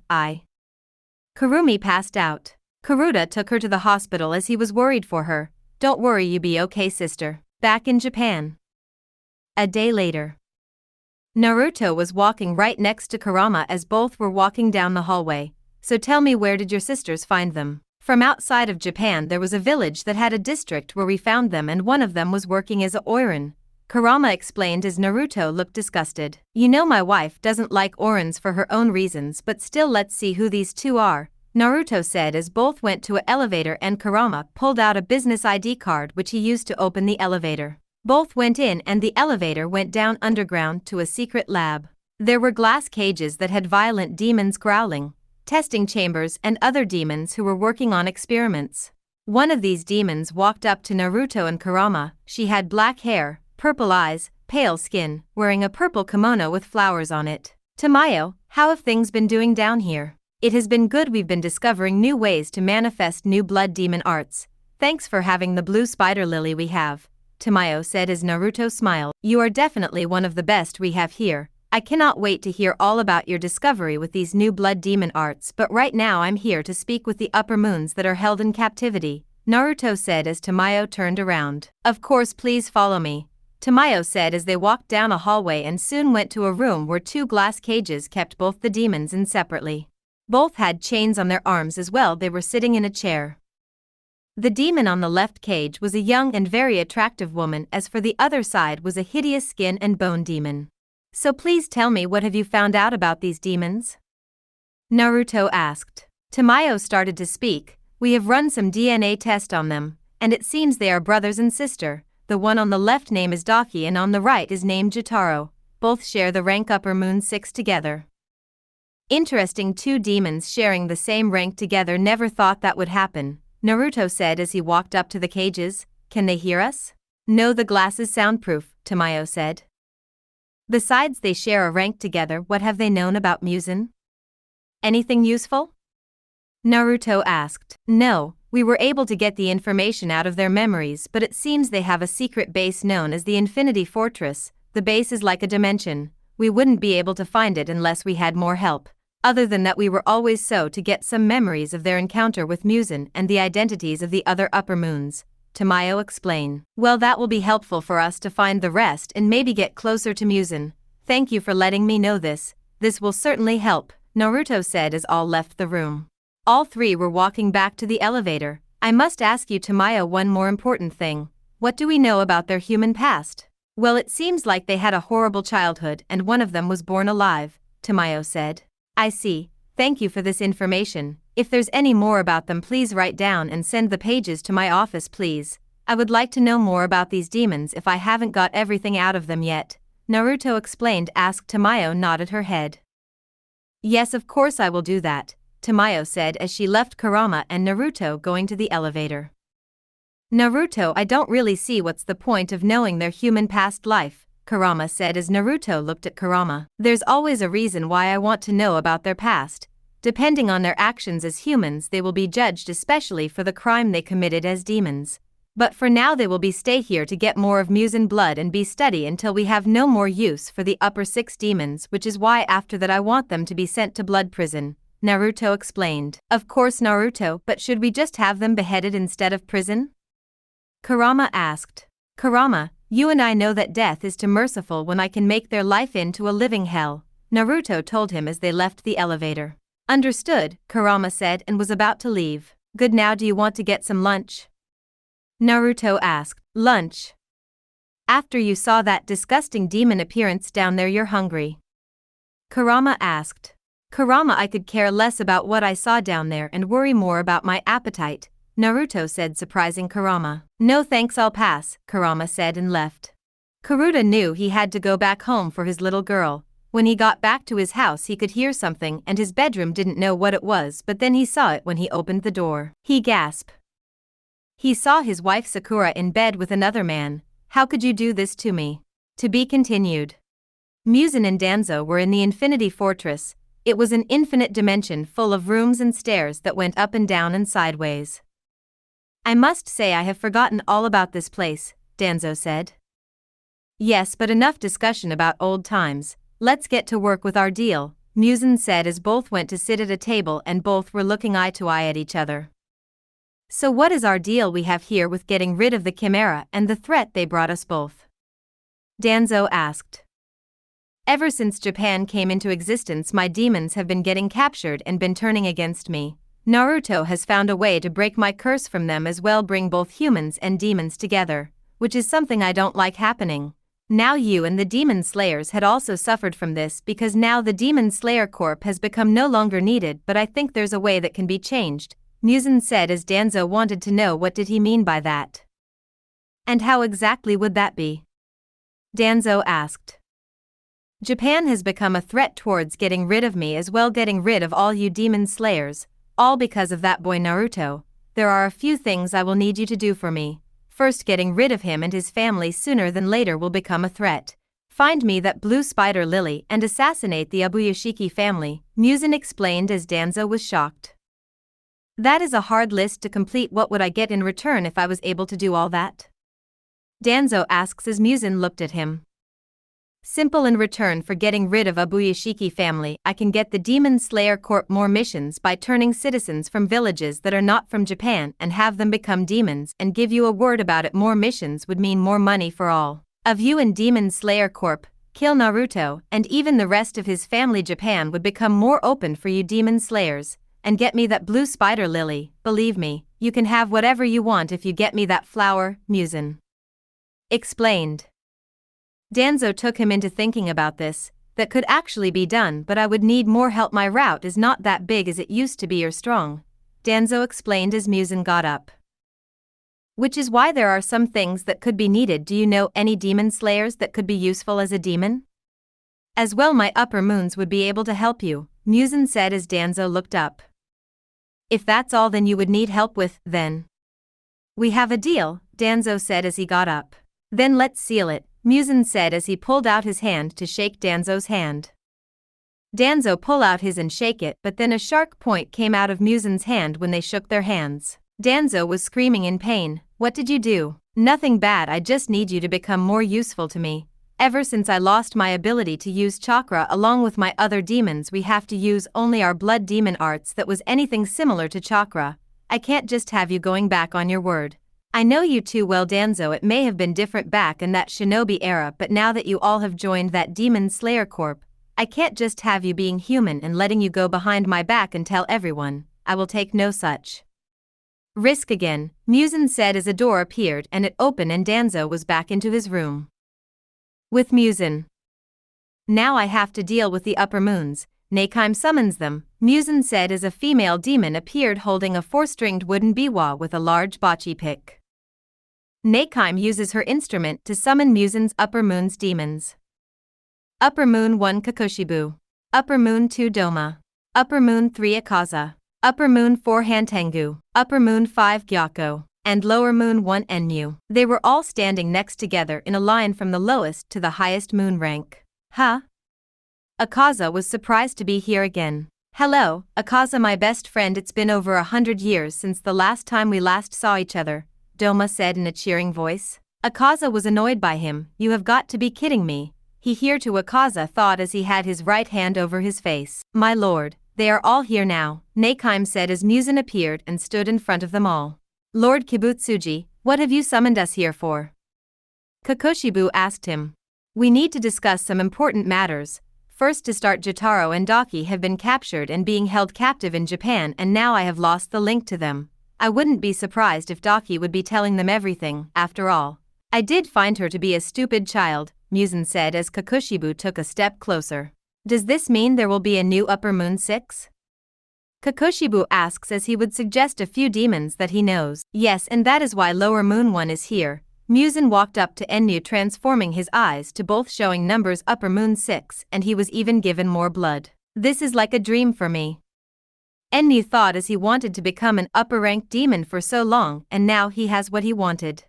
Kurumi passed out. Karuta took her to the hospital as he was worried for her. Don't worry, you be okay, sister. Back in Japan. A day later. Naruto was walking right next to Kurama as both were walking down the hallway. So tell me, where did your sisters find them? From outside of Japan there was a village that had a district where we found them and one of them was working as a oiran. Kurama explained as Naruto looked disgusted. You know my wife doesn't like orans for her own reasons, but still let's see who these two are, Naruto said as both went to an elevator and Kurama pulled out a business ID card which he used to open the elevator. Both went in and the elevator went down underground to a secret lab. There were glass cages that had violent demons growling, testing chambers and other demons who were working on experiments. One of these demons walked up to Naruto and Kurama. She had black hair, purple eyes, pale skin, wearing a purple kimono with flowers on it. Tamayo, how have things been doing down here? It has been good, we've been discovering new ways to manifest new blood demon arts. Thanks for having the blue spider lily we have, Tamayo said as Naruto smiled. You are definitely one of the best we have here. I cannot wait to hear all about your discovery with these new blood demon arts, but right now I'm here to speak with the upper moons that are held in captivity, Naruto said as Tamayo turned around. Of course, please follow me, Tamayo said as they walked down a hallway and soon went to a room where two glass cages kept both the demons in separately. Both had chains on their arms as well. They were sitting in a chair. The demon on the left cage was a young and very attractive woman, as for the other side was a hideous skin and bone demon. So please tell me, what have you found out about these demons? Naruto asked. Tamayo started to speak. We have run some DNA test on them, and it seems they are brothers and sister. The one on the left name is Daki and on the right is named Jotaro. Both share the rank Upper Moon 6 together. Interesting, two demons sharing the same rank together, never thought that would happen, Naruto said as he walked up to the cages. Can they hear us? No, the glass is soundproof, Tamayo said. Besides they share a rank together, what have they known about Muzan? Anything useful? Naruto asked. No, we were able to get the information out of their memories, but it seems they have a secret base known as the Infinity Fortress. The base is like a dimension. We wouldn't be able to find it unless we had more help. Other than that, we were always so to get some memories of their encounter with Muzan and the identities of the other upper moons. Tamayo explained. Well, that will be helpful for us to find the rest and maybe get closer to Muzan. Thank you for letting me know this. This will certainly help, Naruto said as all left the room. All three were walking back to the elevator. I must ask you, Tamayo, one more important thing. What do we know about their human past? Well, it seems like they had a horrible childhood and one of them was born alive, Tamayo said. I see. Thank you for this information. If there's any more about them, please write down and send the pages to my office, please. I would like to know more about these demons if I haven't got everything out of them yet, Naruto explained. Asked. Tamayo nodded her head. Yes, of course I will do that, Tamayo said as she left Kurama and Naruto going to the elevator. Naruto, I don't really see what's the point of knowing their human past life, Kurama said as Naruto looked at Kurama. There's always a reason why I want to know about their past. Depending on their actions as humans, they will be judged, especially for the crime they committed as demons. But for now they will be stay here to get more of Muzan blood and be study until we have no more use for the upper 6 demons, which is why after that I want them to be sent to blood prison, Naruto explained. Of course, Naruto, but should we just have them beheaded instead of prison? Kurama asked. Kurama, you and I know that death is too merciful when I can make their life into a living hell, Naruto told him as they left the elevator. Understood, Kurama said and was about to leave. Good, now do you want to get some lunch? Naruto asked. Lunch? After you saw that disgusting demon appearance down there, you're hungry? Kurama asked. Kurama, I could care less about what I saw down there and worry more about my appetite, Naruto said, surprising Kurama. No thanks, I'll pass, Kurama said and left. Karuta knew he had to go back home for his little girl. When he got back to his house he could hear something and his bedroom didn't know what it was, but then he saw it when he opened the door. He gasped. He saw his wife Sakura in bed with another man. How could you do this to me? To be continued. Muzan and Danzo were in the Infinity Fortress. It was an infinite dimension full of rooms and stairs that went up and down and sideways. I must say I have forgotten all about this place, Danzo said. Yes, but enough discussion about old times. Let's get to work with our deal, Muzan said as both went to sit at a table and both were looking eye to eye at each other. So what is our deal we have here with getting rid of the Chimera and the threat they brought us both? Danzo asked. Ever since Japan came into existence, my demons have been getting captured and been turning against me. Naruto has found a way to break my curse from them as well, bring both humans and demons together, which is something I don't like happening. Now you and the Demon Slayers had also suffered from this because now the Demon Slayer Corp has become no longer needed, but I think there's a way that can be changed, Muzan said as Danzo wanted to know what did he mean by that. And how exactly would that be? Danzo asked. Japan has become a threat towards getting rid of me as well, getting rid of all you Demon Slayers, all because of that boy Naruto. There are a few things I will need you to do for me. First, getting rid of him and his family sooner than later will become a threat. Find me that blue spider lily and assassinate the Abuyashiki family, Muzan explained as Danzo was shocked. That is a hard list to complete. What would I get in return if I was able to do all that? Danzo asks as Muzan looked at him. Simple. In return for getting rid of Abuyashiki family, I can get the Demon Slayer Corp more missions by turning citizens from villages that are not from Japan and have them become demons, and give you a word about it. More missions would mean more money for all of you, and Demon Slayer Corp, kill Naruto and even the rest of his family. Japan would become more open for you Demon Slayers, and get me that blue spider lily. Believe me, you can have whatever you want if you get me that flower, Muzan explained. Danzo took him into thinking about this. That could actually be done, but I would need more help. My route is not that big as it used to be or strong, Danzo explained as Muzan got up. Which is why there are some things that could be needed. Do you know any demon slayers that could be useful as a demon? As well, my upper moons would be able to help you, Muzan said as Danzo looked up. If that's all then you would need help with, then we have a deal, Danzo said as he got up. Then let's seal it, Muzan said as he pulled out his hand to shake Danzo's hand. Danzo pull out his and shake it, but then a sharp point came out of Musen's hand when they shook their hands. Danzo was screaming in pain. What did you do? Nothing bad, I just need you to become more useful to me. Ever since I lost my ability to use chakra along with my other demons, we have to use only our blood demon arts that was anything similar to chakra. I can't just have you going back on your word. I know you too well, Danzo. It may have been different back in that shinobi era, but now that you all have joined that demon slayer corp, I can't just have you being human and letting you go behind my back and tell everyone. I will take no such risk again, Musen said as a door appeared and it opened and Danzo was back into his room with Musen. Now I have to deal with the upper moons. Nakime summons them, Musen said as a female demon appeared holding a 4-stringed wooden biwa with a large bocce pick. Nakime uses her instrument to summon Musen's upper moon's demons. Upper moon 1 Kakoshibu. Upper moon 2 Doma. Upper moon 3 Akaza. Upper moon 4 Hantengu. Upper moon 5 Gyako. And lower moon 1 Enmu. They were all standing next together in a line from the lowest to the highest moon rank. Huh? Akaza was surprised to be here again. Hello, Akaza, my best friend. It's been over 100 years since the last time we last saw each other, Doma said in a cheering voice. Akaza was annoyed by him. You have got to be kidding me. He here to Akaza thought as he had his right hand over his face. My lord, they are all here now, Nakime said as Musen appeared and stood in front of them all. Lord Kibutsuji, what have you summoned us here for? Kakoshibu asked him. We need to discuss some important matters. First to start, Jotaro and Daki have been captured and being held captive in Japan, and now I have lost the link to them. I wouldn't be surprised if Daki would be telling them everything. After all, I did find her to be a stupid child, Musen said as Kakoshibu took a step closer. Does this mean there will be a new Upper Moon 6? Kakoshibu asks as he would suggest a few demons that he knows. Yes, and that is why Lower Moon 1 is here. Musen walked up to Enmu, transforming his eyes to both, showing numbers Upper Moon 6, and he was even given more blood. This is like a dream for me. Enmu thought as he wanted to become an upper-ranked demon for so long, and now he has what he wanted.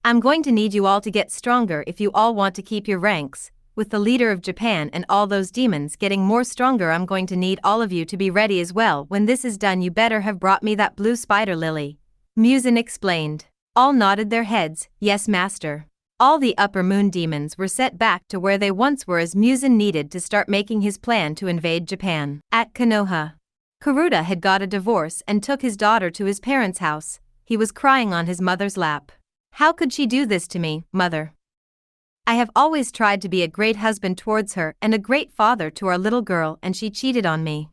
I'm going to need you all to get stronger if you all want to keep your ranks. With the leader of Japan and all those demons getting more stronger, I'm going to need all of you to be ready as well. When this is done, you better have brought me that blue spider lily, Musen explained. All nodded their heads. Yes, master. All the Upper Moon demons were set back to where they once were as Musen needed to start making his plan to invade Japan. At Konoha, Karuta had got a divorce and took his daughter to his parents' house. He was crying on his mother's lap. How could she do this to me, mother? I have always tried to be a great husband towards her and a great father to our little girl, and she cheated on me.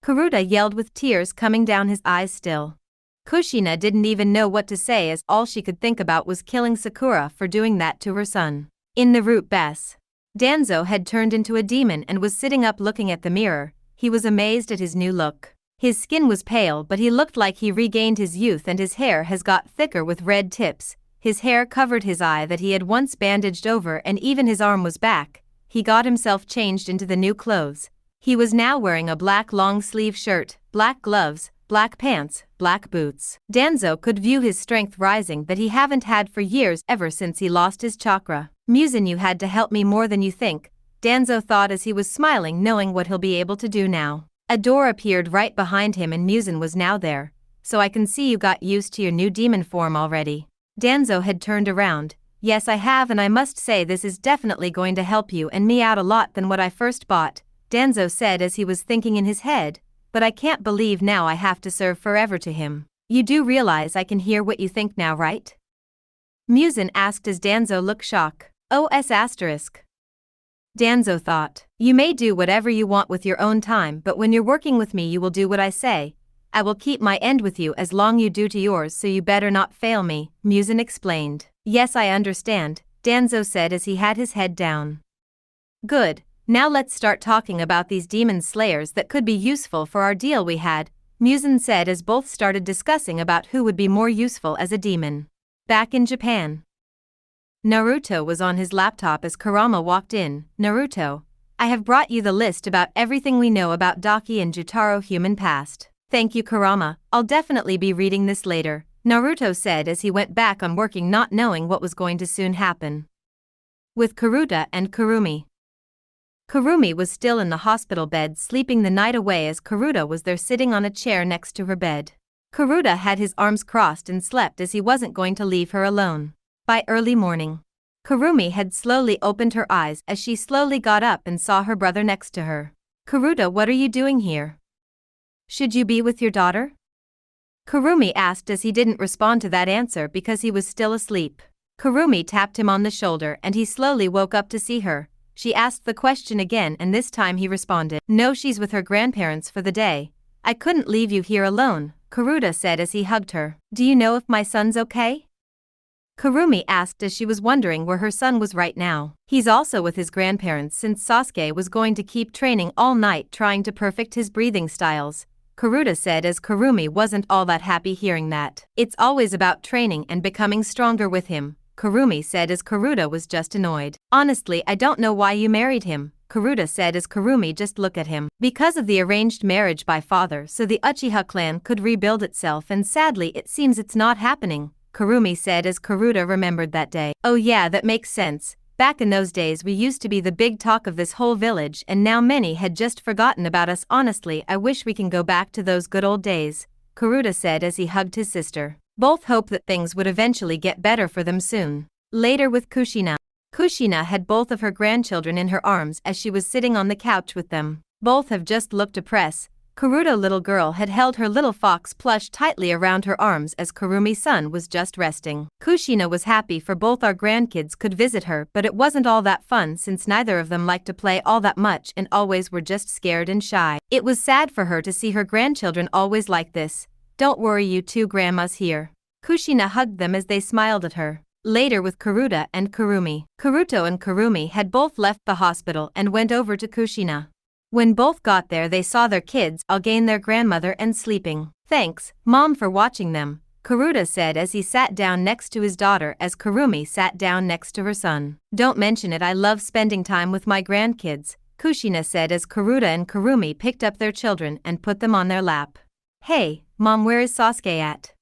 Karuta yelled with tears coming down his eyes still. Kushina didn't even know what to say as all she could think about was killing Sakura for doing that to her son. In the root bes, Danzo had turned into a demon and was sitting up looking at the mirror. He was amazed at his new look. His skin was pale, but he looked like he regained his youth, and his hair has got thicker with red tips. His hair covered his eye that he had once bandaged over, and even his arm was back. He got himself changed into the new clothes. He was now wearing a black long-sleeve shirt, black gloves, black pants, black boots. Danzo could view his strength rising that he haven't had for years, ever since he lost his chakra. Musen, you had to help me more than you think, Danzo thought as he was smiling, knowing what he'll be able to do now. A door appeared right behind him and Musen was now there. So I can see you got used to your new demon form already. Danzo had turned around. Yes, I have, and I must say this is definitely going to help you and me out a lot than what I first bought, Danzo said as he was thinking in his head, but I can't believe now I have to serve forever to him. You do realize I can hear what you think now, right? Musen asked as Danzo looked shocked. OS asterisk. Danzo thought, you may do whatever you want with your own time, but when you're working with me you will do what I say. I will keep my end with you as long you do to yours, so you better not fail me, Musen explained. Yes, I understand, Danzo said as he had his head down. Good, now let's start talking about these demon slayers that could be useful for our deal we had, Musen said as both started discussing about who would be more useful as a demon. Back in Japan, Naruto was on his laptop as Kurama walked in. Naruto, I have brought you the list about everything we know about Daki and Jotaro human past. Thank you, Kurama, I'll definitely be reading this later, Naruto said as he went back on working, not knowing what was going to soon happen with Karuta and Kurumi. Kurumi was still in the hospital bed sleeping the night away as Karuta was there sitting on a chair next to her bed. Karuta had his arms crossed and slept as he wasn't going to leave her alone. By early morning, Kurumi had slowly opened her eyes as she slowly got up and saw her brother next to her. "Karuta, what are you doing here? Should you be with your daughter?" Kurumi asked as he didn't respond to that answer because he was still asleep. Kurumi tapped him on the shoulder and he slowly woke up to see her. She asked the question again and this time he responded, "No, she's with her grandparents for the day. I couldn't leave you here alone," Karuta said as he hugged her. "Do you know if my son's okay?" Kurumi asked as she was wondering where her son was right now. "He's also with his grandparents since Sasuke was going to keep training all night trying to perfect his breathing styles," Karuta said as Kurumi wasn't all that happy hearing that. "It's always about training and becoming stronger with him," Kurumi said as Karuta was just annoyed. "Honestly, I don't know why you married him," Karuta said as Kurumi just looked at him. "Because of the arranged marriage by father so the Uchiha clan could rebuild itself and sadly it seems it's not happening," Kurumi said as Karuta remembered that day. "Oh yeah, that makes sense. Back in those days we used to be the big talk of this whole village and now many had just forgotten about us. Honestly, I wish we can go back to those good old days," Karuta said as he hugged his sister. Both hoped that things would eventually get better for them soon. Later with Kushina. Kushina had both of her grandchildren in her arms as she was sitting on the couch with them. Both have just looked depressed. Karuta little girl had held her little fox plush tightly around her arms as Kurumi's son was just resting. Kushina was happy for both our grandkids could visit her but it wasn't all that fun since neither of them liked to play all that much and always were just scared and shy. It was sad for her to see her grandchildren always like this. "Don't worry, you two, grandma's here." Kushina hugged them as they smiled at her. Later with Karuta and Kurumi. Karuto and Kurumi had both left the hospital and went over to Kushina. When both got there they saw their kids all gain their grandmother and sleeping. "Thanks, Mom, for watching them," Karuta said as he sat down next to his daughter as Kurumi sat down next to her son. "Don't mention it, I love spending time with my grandkids," Kushina said as Karuta and Kurumi picked up their children and put them on their lap. "Hey, Mom, where is Sasuke at?"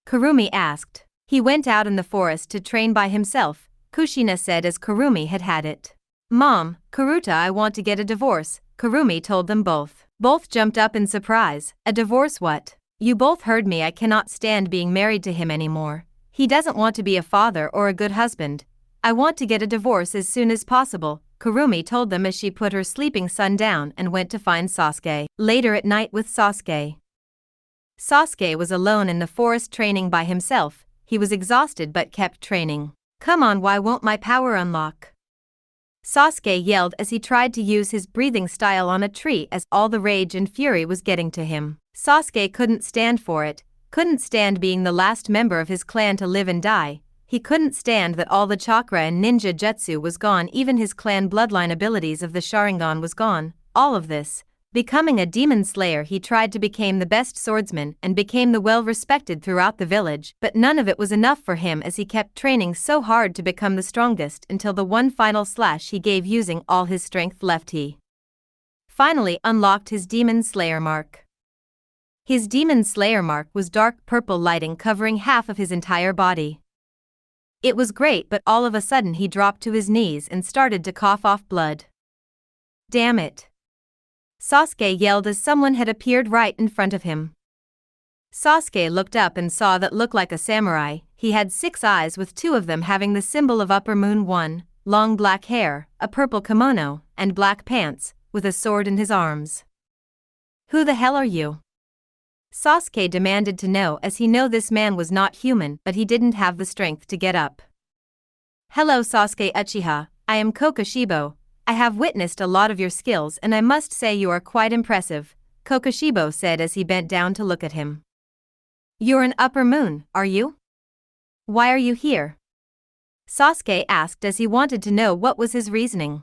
Kurumi asked. "He went out in the forest to train by himself," Kushina said as Kurumi had had it. "Mom, Karuta, I want to get a divorce," Kurumi told them both. Both jumped up in surprise. "A divorce? What? You both heard me, I cannot stand being married to him anymore. He doesn't want to be a father or a good husband. I want to get a divorce as soon as possible," Kurumi told them as she put her sleeping son down and went to find Sasuke. Later at night with Sasuke. Sasuke was alone in the forest training by himself. He was exhausted but kept training. "Come on, why won't my power unlock?" Sasuke yelled as he tried to use his breathing style on a tree as all the rage and fury was getting to him. Sasuke couldn't stand for it, couldn't stand being the last member of his clan to live and die. He couldn't stand that all the chakra and ninja jutsu was gone, even his clan bloodline abilities of the Sharingan was gone, all of this. Becoming a demon slayer, he tried to become the best swordsman and became the well-respected throughout the village, but none of it was enough for him as he kept training so hard to become the strongest until the one final slash he gave using all his strength left. He finally unlocked his demon slayer mark. His demon slayer mark was dark purple lighting covering half of his entire body. It was great, but all of a sudden he dropped to his knees and started to cough off blood. "Damn it!" Sasuke yelled as someone had appeared right in front of him. Sasuke looked up and saw that looked like a samurai. He had 6 eyes with 2 of them having the symbol of Upper Moon, 1, long black hair, a purple kimono, and black pants, with a sword in his arms. "Who the hell are you?" Sasuke demanded to know as he knew this man was not human but he didn't have the strength to get up. "Hello Sasuke Uchiha, I am Kokushibo. I have witnessed a lot of your skills and I must say you are quite impressive," Kokushibo said as he bent down to look at him. "You're an Upper Moon, are you? Why are you here?" Sasuke asked as he wanted to know what was his reasoning.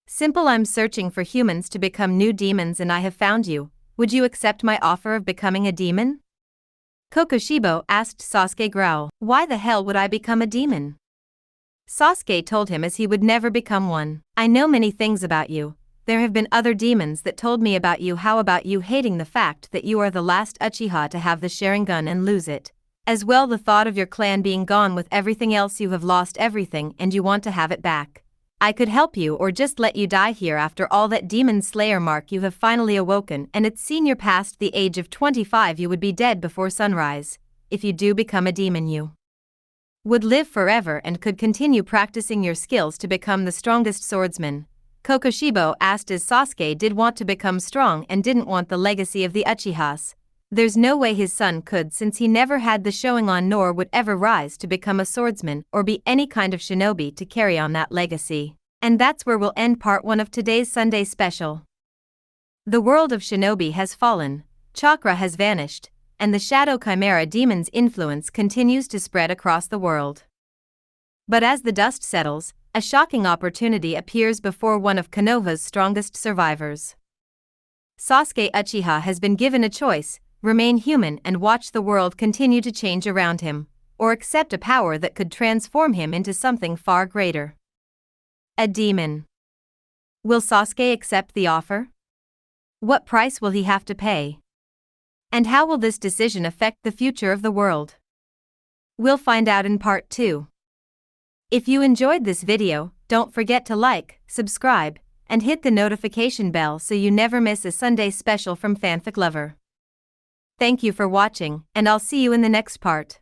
"Simple, I'm searching for humans to become new demons and I have found you. Would you accept my offer of becoming a demon?" Kokushibo asked Sasuke growl. "Why the hell would I become a demon?" Sasuke told him as he would never become one. "I know many things about you. There have been other demons that told me about you. How about you hating the fact that you are the last Uchiha to have the Sharingan and lose it? As well the thought of your clan being gone with everything else, you have lost everything and you want to have it back." I could help you or just let you die here after all that demon slayer mark you have finally awoken and it's seen you're past the age of 25 you would be dead before sunrise. If you do become a demon you would live forever and could continue practicing your skills to become the strongest swordsman. Kokoshibo asked as Sasuke did want to become strong and didn't want the legacy of the Uchihas. There's no way his son could since he never had the showing on nor would ever rise to become a swordsman or be any kind of shinobi to carry on that legacy. And that's where we'll end part 1 of today's Sunday special. The world of shinobi has fallen, chakra has vanished, and the Shadow Chimera Demon's influence continues to spread across the world. But as the dust settles, a shocking opportunity appears before one of Konoha's strongest survivors. Sasuke Uchiha has been given a choice: remain human and watch the world continue to change around him, or accept a power that could transform him into something far greater. A demon. Will Sasuke accept the offer? What price will he have to pay? And how will this decision affect the future of the world? We'll find out in part 2. If you enjoyed this video, don't forget to like, subscribe, and hit the notification bell so you never miss a Sunday special from FanficLover. Thank you for watching, and I'll see you in the next part.